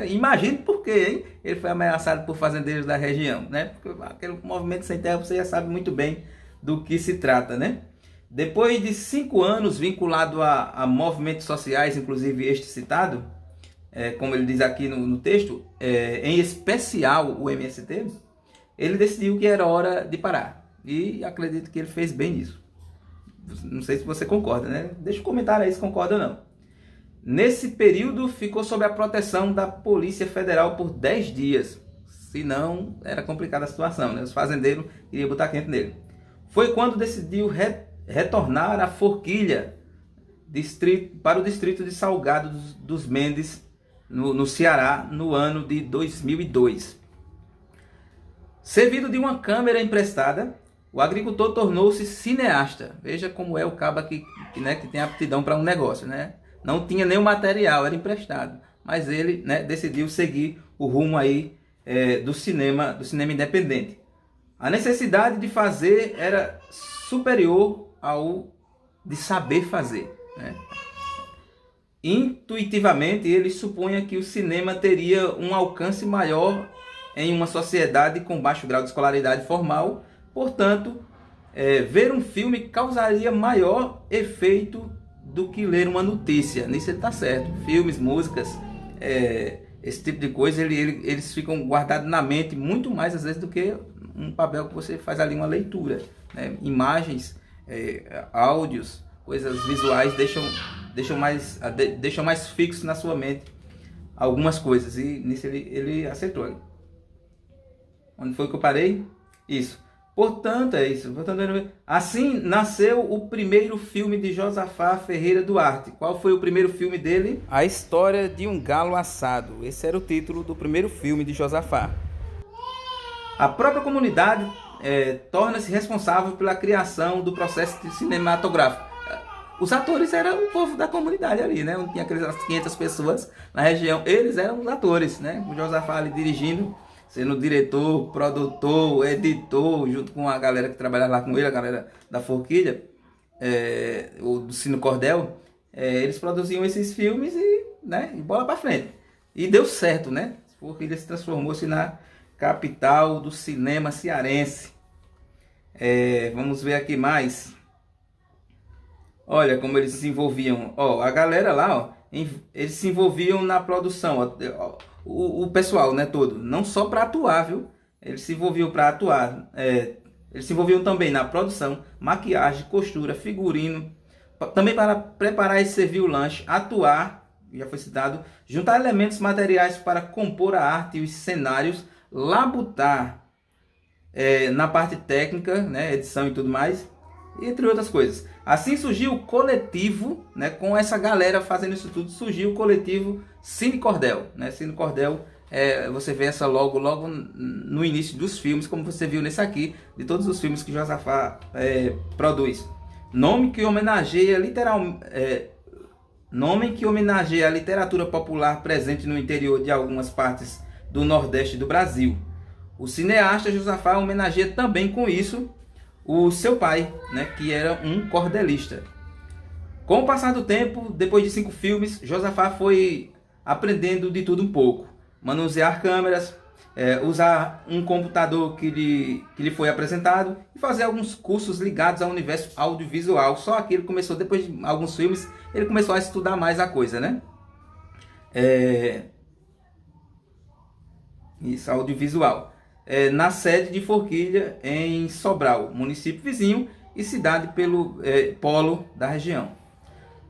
Speaker 1: Imagine por quê, hein? Ele foi ameaçado por fazendeiros da região, né? Porque aquele movimento sem terra, você já sabe muito bem do que se trata, né? Depois de 5 anos vinculado a movimentos sociais, inclusive este citado, como ele diz aqui no texto, em especial o MST, ele decidiu que era hora de parar. E acredito que ele fez bem nisso. Não sei se você concorda, né? Deixa um comentário aí se concorda ou não. Nesse período ficou sob a proteção da Polícia Federal por 10 dias. Senão era complicada a situação, né? Os fazendeiros iriam botar quente nele. Foi quando decidiu retornar a Forquilha, para o distrito de Salgado dos Mendes, no Ceará, no ano de 2002. Servido de uma câmera emprestada, o agricultor tornou-se cineasta. Veja como é o caba que tem aptidão para um negócio, né? Não tinha nenhum material, era emprestado. Mas ele, né, decidiu seguir o rumo aí do cinema independente. A necessidade de fazer era superior ao de saber fazer, né? Intuitivamente, ele supunha que o cinema teria um alcance maior em uma sociedade com baixo grau de escolaridade formal. Portanto, ver um filme causaria maior efeito do que ler uma notícia. Nisso ele está certo. Filmes, músicas, esse tipo de coisa, eles ficam guardados na mente muito mais às vezes do que um papel que você faz ali uma leitura, né? Imagens, áudios, coisas visuais deixam mais fixo na sua mente algumas coisas, e nisso ele acertou. Onde foi que eu parei? Isso. Portanto, é isso. Assim nasceu o primeiro filme de Josafá Ferreira Duarte. Qual foi o primeiro filme dele? A História de um Galo Assado. Esse era o título do primeiro filme de Josafá. A própria comunidade torna-se responsável pela criação do processo cinematográfico. Os atores eram o povo da comunidade ali, né? Onde tinha aquelas 500 pessoas na região. Eles eram os atores, né? O Josafá ali dirigindo, sendo diretor, produtor, editor, junto com a galera que trabalha lá com ele, a galera da Forquilha, o do Cine Cordel, eles produziam esses filmes e bola pra frente. E deu certo, né? Forquilha se transformou-se na capital do cinema cearense. Vamos ver aqui mais. Olha como eles se envolviam. Ó, a galera lá, ó, eles se envolviam na produção. Ó, o pessoal, né, todo. Não só para atuar, viu? Eles se envolviam para atuar. Eles se envolviam também na produção, maquiagem, costura, figurino. Também para preparar e servir o lanche, atuar, já foi citado, juntar elementos materiais para compor a arte e os cenários, labutar na parte técnica, né, edição e tudo mais, entre outras coisas. Assim surgiu o coletivo, né, com essa galera fazendo isso tudo, surgiu o coletivo Cine Cordel. Né? Cine Cordel, você vê essa logo no início dos filmes, como você viu nesse aqui, de todos os filmes que Josafá produz. Nome que homenageia a literatura popular presente no interior de algumas partes do Nordeste do Brasil. O cineasta Josafá homenageia também com isso o seu pai, né, que era um cordelista. Com o passar do tempo, depois de 5 filmes, Josafá foi aprendendo de tudo um pouco. Manusear câmeras, usar um computador que lhe foi apresentado e fazer alguns cursos ligados ao universo audiovisual. Só aqui ele começou, depois de alguns filmes, ele começou a estudar mais a coisa, né? Isso, audiovisual. Na sede de Forquilha, em Sobral, município vizinho e cidade pelo polo da região.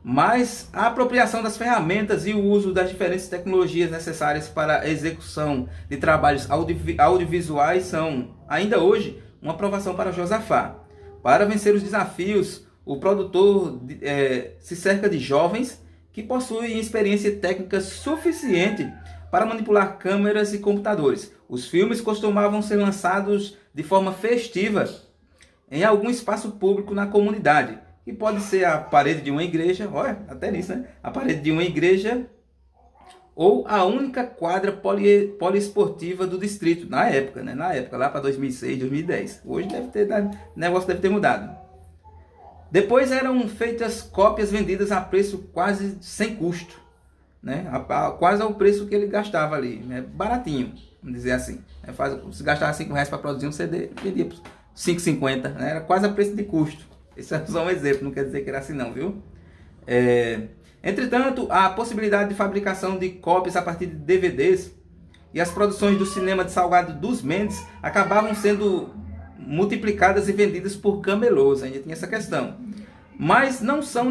Speaker 1: Mas a apropriação das ferramentas e o uso das diferentes tecnologias necessárias para a execução de trabalhos audiovisuais são, ainda hoje, uma aprovação para Josafá. Para vencer os desafios, o produtor se cerca de jovens que possuem experiência técnica suficiente para manipular câmeras e computadores. Os filmes costumavam ser lançados de forma festiva em algum espaço público na comunidade, que pode ser a parede de uma igreja, olha, até nisso, né? A parede de uma igreja ou a única quadra poliesportiva do distrito, na época, né? Na época, lá para 2006, 2010. Hoje o negócio deve ter mudado. Depois eram feitas cópias vendidas a preço quase sem custo, né? Quase ao preço que ele gastava ali, né? Baratinho, vamos dizer assim. Se gastava R$5 para produzir um CD, vendia por R$5,50, né? Era quase a preço de custo. Esse é só um exemplo, não quer dizer que era assim não, viu? Entretanto, a possibilidade de fabricação de cópias a partir de DVDs e as produções do cinema de Salgado dos Mendes acabavam sendo multiplicadas e vendidas por camelôs, ainda tinha essa questão. Mas não são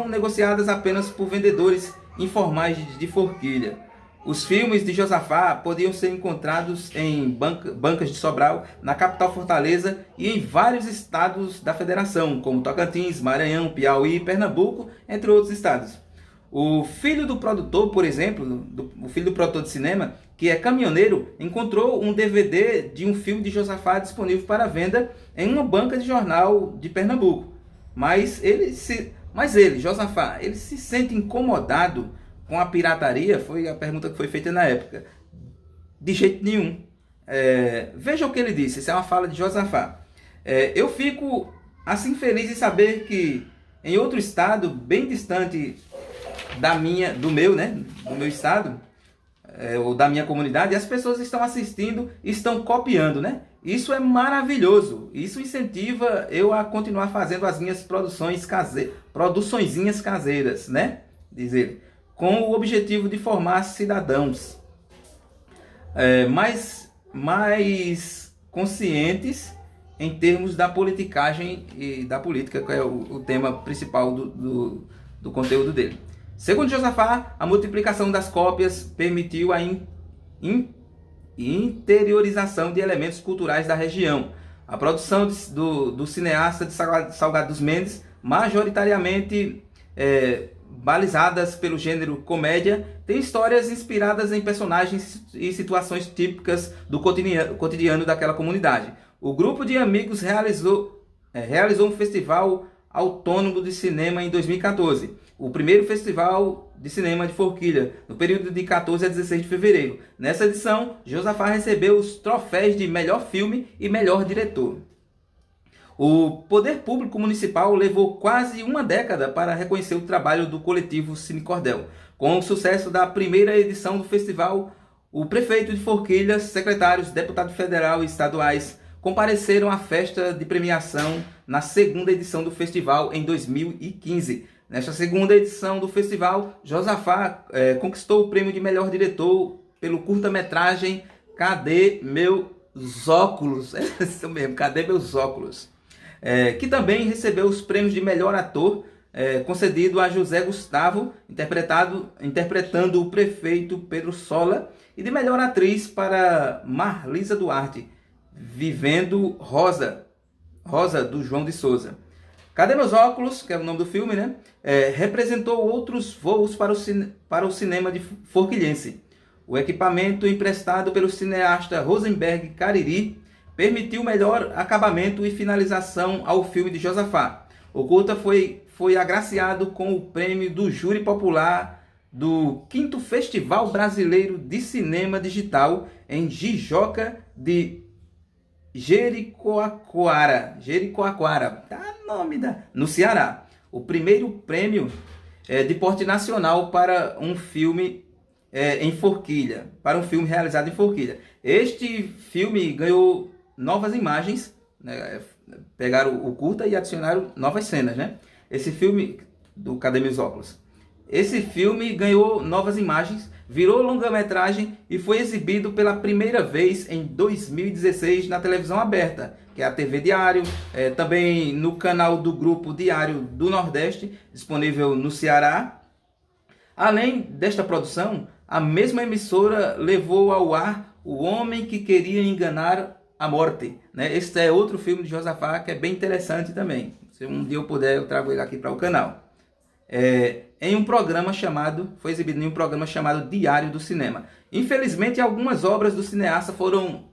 Speaker 1: negociadas apenas por vendedores informais de Forquilha. Os filmes de Josafá podiam ser encontrados em bancas de Sobral, na capital Fortaleza e em vários estados da federação, como Tocantins, Maranhão, Piauí, Pernambuco, entre outros estados. O filho do produtor, por exemplo, o filho do produtor de cinema, que é caminhoneiro, encontrou um DVD de um filme de Josafá disponível para venda em uma banca de jornal de Pernambuco. Mas Josafá, ele se sente incomodado com a pirataria? Foi a pergunta que foi feita na época. De jeito nenhum. Veja o que ele disse. Isso é uma fala de Josafá. Eu fico assim feliz em saber que em outro estado, bem distante do meu estado, ou da minha comunidade, as pessoas estão assistindo e estão copiando, né? Isso é maravilhoso. Isso incentiva eu a continuar fazendo as minhas produçõezinhas caseiras, né? Diz ele, com o objetivo de formar cidadãos mais conscientes em termos da politicagem e da política, que é o tema principal do conteúdo dele. Segundo Josafá, a multiplicação das cópias permitiu a interiorização de elementos culturais da região. A produção do cineasta de Salgado dos Mendes, majoritariamente balizadas pelo gênero comédia, tem histórias inspiradas em personagens e situações típicas do cotidiano daquela comunidade. O grupo de amigos realizou um festival Autônomo de Cinema em 2014, o primeiro festival de cinema de Forquilha, no período de 14 a 16 de fevereiro. Nessa edição, Josafá recebeu os troféus de melhor filme e melhor diretor. O poder público municipal levou quase uma década para reconhecer o trabalho do coletivo Cine Cordel. Com o sucesso da primeira edição do festival, o prefeito de Forquilha, secretários, deputado federal e estaduais compareceram à festa de premiação na segunda edição do festival em 2015. Nesta segunda edição do festival, Josafá conquistou o prêmio de melhor diretor pelo curta-metragem Cadê Meus Óculos? É isso mesmo, Cadê Meus Óculos? Que também recebeu os prêmios de melhor ator, concedido a José Gustavo, interpretando o prefeito Pedro Sola, e de melhor atriz para Marlisa Duarte, vivendo Rosa, do João de Souza. Cadê Meus Óculos, que é o nome do filme, né? Representou outros voos para o cinema de forquilhense. O equipamento emprestado pelo cineasta Rosenberg Cariri permitiu melhor acabamento e finalização ao filme de Josafá. O curta foi agraciado com o prêmio do Júri Popular do 5º Festival Brasileiro de Cinema Digital em Jijoca de Jericoacoara, no Ceará. O primeiro prêmio de porte nacional para um filme em Forquilha, para um filme realizado em Forquilha. Este filme ganhou novas imagens, né? Pegaram o curta e adicionaram novas cenas, né? Esse filme do Cadê Meus Óculos? Esse filme ganhou novas imagens, virou longa-metragem e foi exibido pela primeira vez em 2016 na televisão aberta, que é a TV Diário, também no canal do Grupo Diário do Nordeste, disponível no Ceará. Além desta produção, a mesma emissora levou ao ar O Homem que Queria Enganar a Morte, né? Este é outro filme de Josafá que é bem interessante também. Se um dia eu puder, eu trago ele aqui para o canal. Foi exibido em um programa chamado Diário do Cinema. Infelizmente, algumas obras do cineasta foram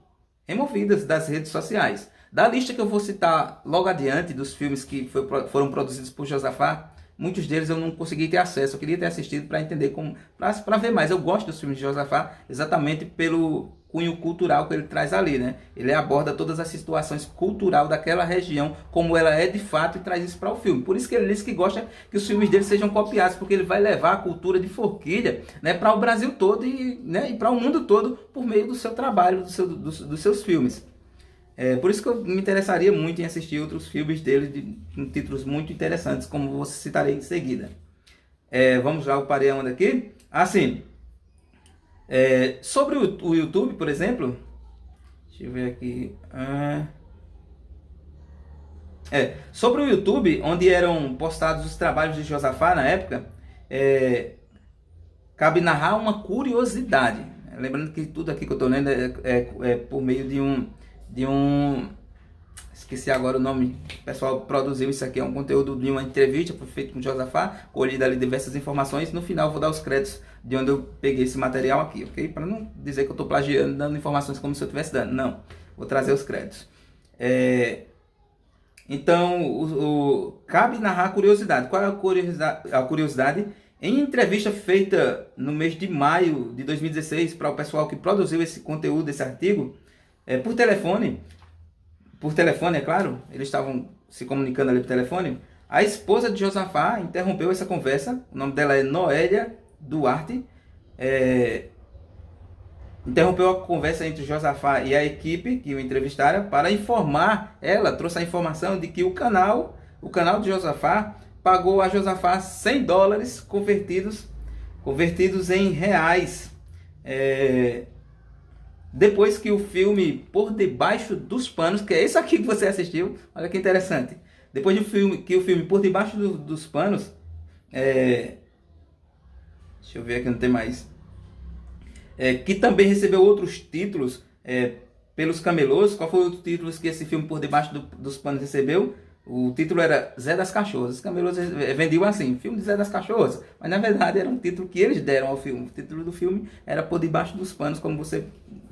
Speaker 1: removidas das redes sociais. Da lista que eu vou citar logo adiante, dos filmes que foram produzidos por Josafá, muitos deles eu não consegui ter acesso. Eu queria ter assistido para entender, para ver mais. Eu gosto dos filmes de Josafá exatamente pelo cunho cultural que ele traz ali, né? Ele aborda todas as situações culturais daquela região, como ela é de fato, e traz isso para o filme. Por isso que ele diz que gosta que os filmes dele sejam copiados, porque ele vai levar a cultura de Forquilha, né, para o Brasil todo e para o mundo todo por meio do seu trabalho, dos seus filmes. Por isso que eu me interessaria muito em assistir outros filmes dele com títulos muito interessantes, como você citarei em seguida. Vamos lá, eu parei onde aqui? Assim, sobre o YouTube, por exemplo, deixa eu ver aqui. Sobre o YouTube, onde eram postados os trabalhos de Josafá na época, cabe narrar uma curiosidade. Lembrando que tudo aqui que eu estou lendo é por meio de um... Esqueci agora o nome. O pessoal produziu isso aqui, é um conteúdo de uma entrevista feita com Josafá, colhida ali diversas informações. No final eu vou dar os créditos de onde eu peguei esse material aqui, ok? Para não dizer que eu estou plagiando, dando informações como se eu estivesse dando. Não, vou trazer os créditos. Então, cabe narrar a curiosidade. Qual é a curiosidade? Em entrevista feita no mês de maio de 2016 para o pessoal que produziu esse conteúdo, esse artigo, por telefone, é claro, eles estavam se comunicando ali por telefone, a esposa de Josafá interrompeu essa conversa, o nome dela é Noélia Duarte, interrompeu a conversa entre Josafá e a equipe que o entrevistaram para informar, ela trouxe a informação de que o canal de Josafá pagou a Josafá $100 convertidos em reais, depois que o filme Por Debaixo dos Panos, que é esse aqui que você assistiu, olha que interessante, depois do filme, que o filme Por Debaixo dos Panos, deixa eu ver aqui, não tem mais, que também recebeu outros títulos pelos camelôs. Qual foi o título que esse filme Por Debaixo dos Panos recebeu? O título era Zé das Cachorras. Os camelôs vendiam assim, filme de Zé das Cachorras, mas na verdade era um título que eles deram ao filme. O título do filme era Por Debaixo dos Panos, como você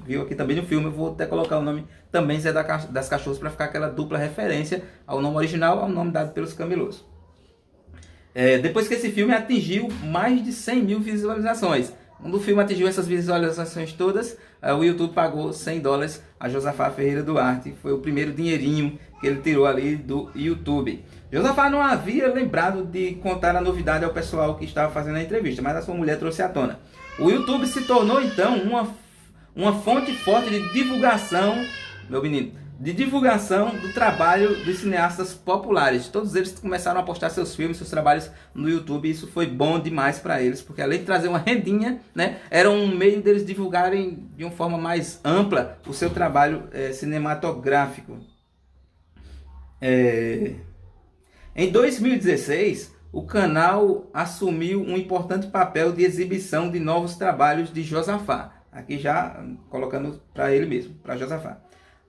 Speaker 1: viu aqui também no filme. Eu vou até colocar o nome também Zé das Cachorras para ficar aquela dupla referência ao nome original, ao nome dado pelos camelôs. Depois que esse filme atingiu mais de 100 mil visualizações. Quando o filme atingiu essas visualizações todas, o YouTube pagou $100 a Josafá Ferreira Duarte. Foi o primeiro dinheirinho que ele tirou ali do YouTube. Josafá não havia lembrado de contar a novidade ao pessoal que estava fazendo a entrevista, mas a sua mulher trouxe à tona. O YouTube se tornou então uma fonte forte de divulgação, meu menino, de divulgação do trabalho dos cineastas populares. Todos eles começaram a postar seus filmes, seus trabalhos no YouTube, e isso foi bom demais para eles, porque além de trazer uma rendinha, né, era um meio deles divulgarem de uma forma mais ampla o seu trabalho cinematográfico. Em 2016, o canal assumiu um importante papel de exibição de novos trabalhos de Josafá. Aqui já colocando para ele mesmo, para Josafá.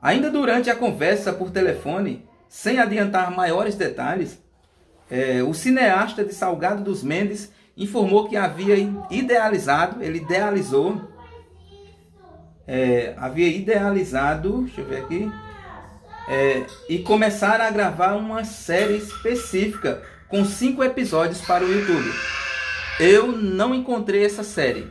Speaker 1: Ainda durante a conversa por telefone, sem adiantar maiores detalhes, o cineasta de Salgado dos Mendes informou que havia idealizado, deixa eu ver aqui, e começar a gravar uma série específica com 5 episódios para o YouTube. Eu não encontrei essa série.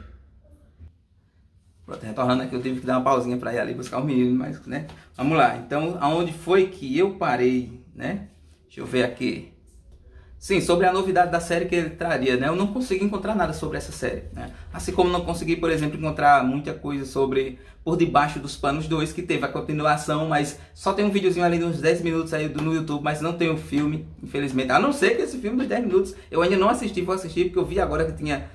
Speaker 1: Pronto, retornando aqui, eu tive que dar uma pausinha para ir ali buscar o menino, mas, né? Vamos lá. Então, aonde foi que eu parei, né? Deixa eu ver aqui. Sim, sobre a novidade da série que ele traria, né? Eu não consegui encontrar nada sobre essa série, né? Assim como não consegui, por exemplo, encontrar muita coisa sobre Por Debaixo dos Panos 2, que teve a continuação, mas só tem um videozinho ali de uns 10 minutos aí no YouTube, mas não tem o filme, infelizmente. A não ser que esse filme dos 10 minutos eu ainda não assisti, vou assistir, porque eu vi agora que tinha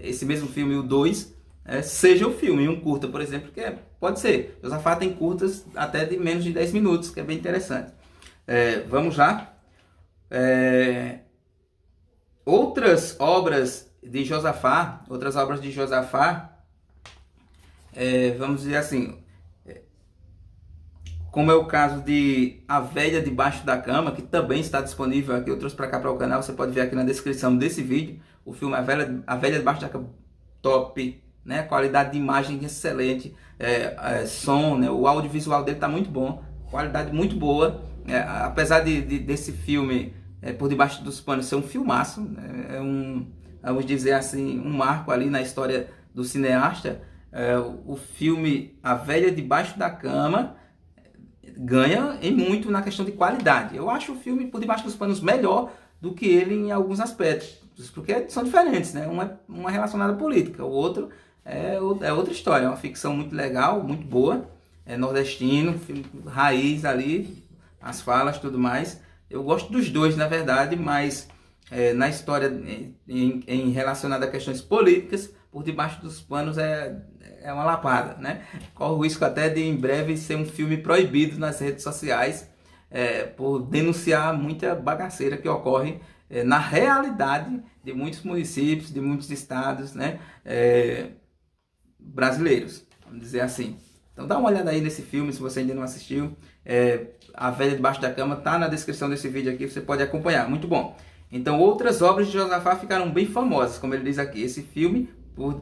Speaker 1: esse mesmo filme, o 2, seja o filme, um curta, por exemplo, que pode ser. Josafá tem curtas até de menos de 10 minutos, que é bem interessante. Vamos lá. Outras obras de Josafá, vamos dizer assim, como é o caso de A Velha Debaixo da Cama, que também está disponível aqui, eu trouxe para cá para o canal, você pode ver aqui na descrição desse vídeo, o filme A Velha Debaixo da Cama, top, né? Qualidade de imagem excelente, som, né? O audiovisual dele está muito bom, qualidade muito boa, apesar desse filme Por Debaixo dos Panos ser um filmaço, né? Vamos dizer assim, um marco ali na história do cineasta. O filme A Velha Debaixo da Cama ganha em muito na questão de qualidade. Eu acho o filme Por Debaixo dos Panos melhor do que ele em alguns aspectos, porque são diferentes, né? Uma relacionada à política, o outro é outra história, é uma ficção muito legal, muito boa, nordestino, filme raiz ali, as falas e tudo mais. Eu gosto dos dois, na verdade, mas na história em relacionada a questões políticas, Por Debaixo dos Panos é uma lapada, né? Corre o risco até de em breve ser um filme proibido nas redes sociais, por denunciar muita bagaceira que ocorre na realidade de muitos municípios, de muitos estados, né? Brasileiros, vamos dizer assim. Então dá uma olhada aí nesse filme, se você ainda não assistiu. A Velha Debaixo da Cama tá na descrição desse vídeo aqui, você pode acompanhar, muito bom. Então outras obras de Josafá ficaram bem famosas, como ele diz aqui. Esse filme,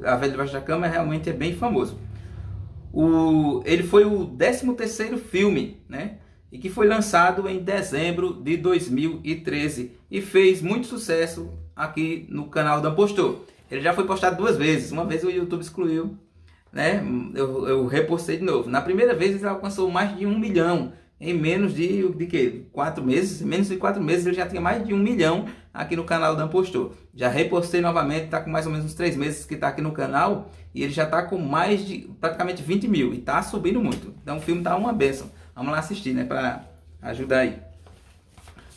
Speaker 1: A Velha Debaixo da Cama, realmente é bem famoso. Ele foi o 13º filme, né? E que foi lançado em dezembro de 2013 e fez muito sucesso aqui no canal da Postou. Ele já foi postado 2 vezes, uma vez o YouTube excluiu, né? Eu repostei de novo. Na primeira vez ele alcançou mais de 1 milhão em menos de 4 meses. Em menos de 4 meses ele já tinha mais de 1 milhão aqui no canal da Postou. Já repostei novamente, está com mais ou menos uns 3 meses que está aqui no canal e ele já está com mais de praticamente 20 mil e está subindo muito. Então o filme está uma bênção. Vamos lá assistir, né, para ajudar aí.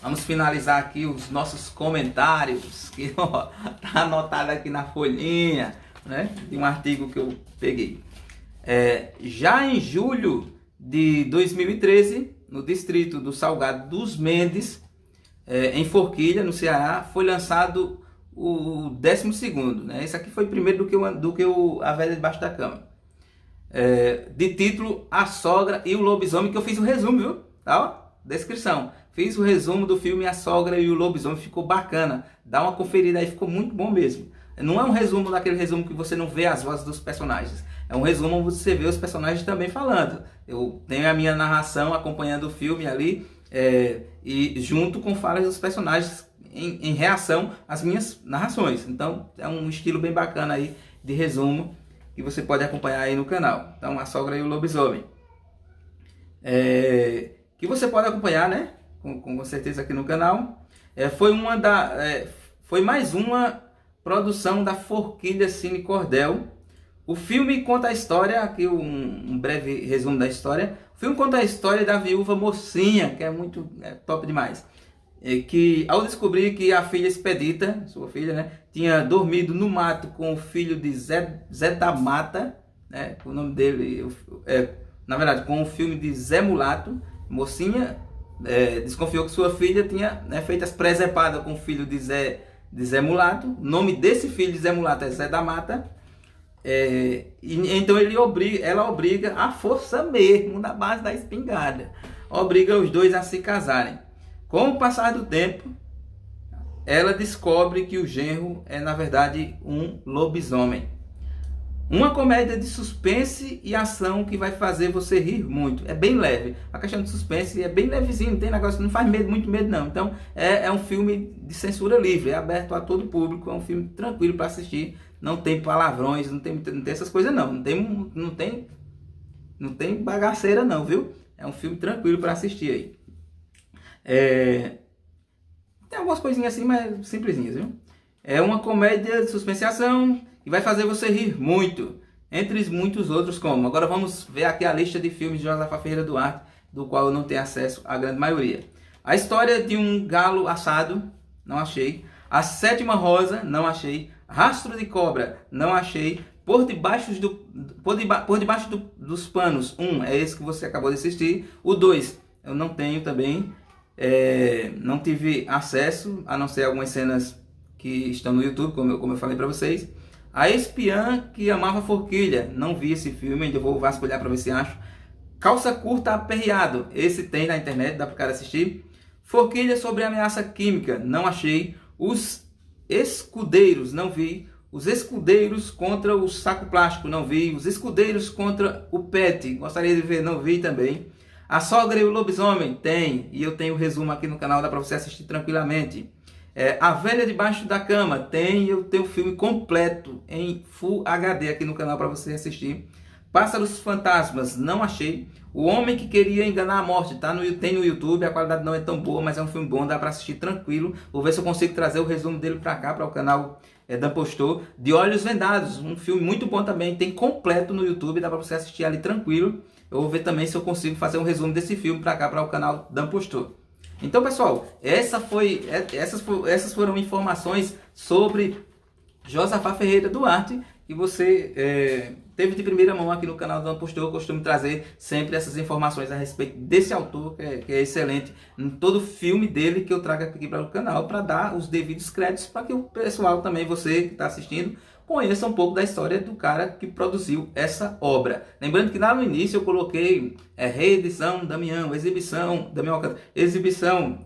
Speaker 1: Vamos finalizar aqui os nossos comentários, que está anotado aqui na folhinha, né, de um artigo que eu peguei. Já em julho de 2013, no distrito do Salgado dos Mendes, em Forquilha, no Ceará, foi lançado o 12º, né? Esse aqui foi primeiro do que A Velha Debaixo da Cama. De título A Sogra e o Lobisomem, que eu fiz o resumo, viu? Tá, ó, descrição. Fiz o resumo do filme A Sogra e o Lobisomem, ficou bacana. Dá uma conferida aí, ficou muito bom mesmo. Não é um resumo daquele resumo que você não vê as vozes dos personagens. É um resumo onde você vê os personagens também falando. Eu tenho a minha narração acompanhando o filme ali, e junto com falas dos personagens em reação às minhas narrações. Então é um estilo bem bacana aí de resumo que você pode acompanhar aí no canal. Então, A Sogra e o Lobisomem, que você pode acompanhar, né, com certeza aqui no canal. Foi mais uma produção da Forquilha Cine Cordel. O filme conta a história, aqui um breve resumo da história. O filme conta a história da viúva Mocinha, que é top demais. Que ao descobrir que a filha Expedita, sua filha, né, tinha dormido no mato com o filho de Zé da Mata, né, o nome dele, na verdade, com o filme de Zé Mulato, Mocinha desconfiou que sua filha tinha, né, feito as presepadas com o filho de Zé Mulato. O nome desse filho de Zé Mulato é Zé da Mata. Então ela obriga a força mesmo, na base da espingarda, obriga os dois a se casarem. Com o passar do tempo, ela descobre que o genro é na verdade um lobisomem. Uma comédia de suspense e ação que vai fazer você rir muito. É bem leve. A questão de suspense é bem levezinho, não tem negócio, não faz muito medo não. Então é um filme de censura livre, é aberto a todo público, é um filme tranquilo para assistir. Não tem palavrões, não tem essas coisas não. Não tem bagaceira não, viu? É um filme tranquilo para assistir aí. Tem algumas coisinhas assim, mas simplesinhas, viu? É uma comédia de suspense e ação que vai fazer você rir muito, entre muitos outros como. Agora vamos ver aqui a lista de filmes de Josafa Ferreira Duarte, do qual eu não tenho acesso à grande maioria. A História de um Galo Assado, não achei. A Sétima Rosa, não achei. Rastro de Cobra, não achei. Por debaixo dos panos, é esse que você acabou de assistir. O 2, eu não tenho também. Não tive acesso, a não ser algumas cenas que estão no YouTube, como eu falei para vocês. A Espiã que Amava Forquilha, não vi esse filme, ainda vou vasculhar para ver se acho. Calça Curta Aperreado, esse tem na internet, dá para o cara assistir. Forquilha sobre Ameaça Química, não achei. Os Escudeiros, não vi. Os Escudeiros contra o Saco Plástico, não vi. Os Escudeiros contra o Pet, gostaria de ver, não vi também. A Sogra e o Lobisomem, tem, e eu tenho o resumo aqui no canal, dá para você assistir tranquilamente. A Velha Debaixo da Cama, tem, eu tenho o filme completo em Full HD aqui no canal para você assistir. Pássaros Fantasmas, não achei. O Homem que Queria Enganar a Morte, tem no YouTube, a qualidade não é tão boa, mas é um filme bom, dá para assistir tranquilo. Vou ver se eu consigo trazer o resumo dele para cá, para o canal Dan Postou. De Olhos Vendados, um filme muito bom também, tem completo no YouTube, dá para você assistir ali tranquilo. Eu vou ver também se eu consigo fazer um resumo desse filme para cá, para o canal Dan Postou. Então, pessoal, essas foram informações sobre Josafa Ferreira Duarte, que você teve de primeira mão aqui no canal do Dan Postou. Eu costumo trazer sempre essas informações a respeito desse autor, que é excelente, em todo filme dele que eu trago aqui para o canal, para dar os devidos créditos, para que o pessoal também, você que está assistindo, conheça um pouco da história do cara que produziu essa obra. Lembrando que lá no início eu coloquei reedição Damião, exibição Damião, exibição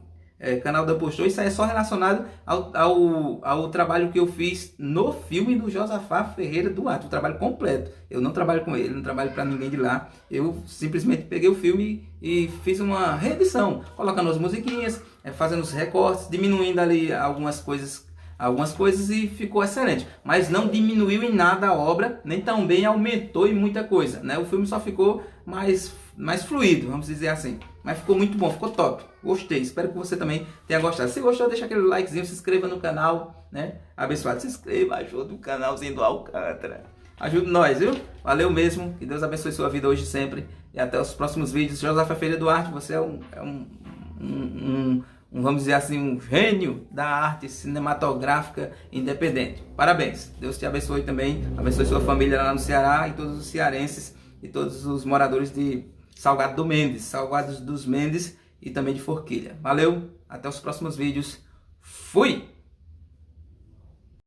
Speaker 1: canal Dan Postou. Isso aí é só relacionado ao trabalho que eu fiz no filme do Josafa Ferreira Duarte, o trabalho completo. Eu não trabalho com ele, não trabalho para ninguém de lá. Eu simplesmente peguei o filme e fiz uma reedição, colocando as musiquinhas, fazendo os recortes, diminuindo ali algumas coisas e ficou excelente, mas não diminuiu em nada a obra, nem também aumentou em muita coisa, né? O filme só ficou mais fluido, vamos dizer assim, mas ficou muito bom, ficou top, gostei, espero que você também tenha gostado. Se gostou, deixa aquele likezinho, se inscreva no canal, né? Abençoado, se inscreva, ajuda o canalzinho do Alcântara, ajuda nós, viu? Valeu mesmo, que Deus abençoe sua vida hoje e sempre, e até os próximos vídeos. Josafa Ferreira Duarte, você vamos dizer assim, um gênio da arte cinematográfica independente. Parabéns. Deus te abençoe também. Abençoe sua família lá no Ceará e todos os cearenses e todos os moradores de Salgado dos Mendes e também de Forquilha. Valeu. Até os próximos vídeos. Fui!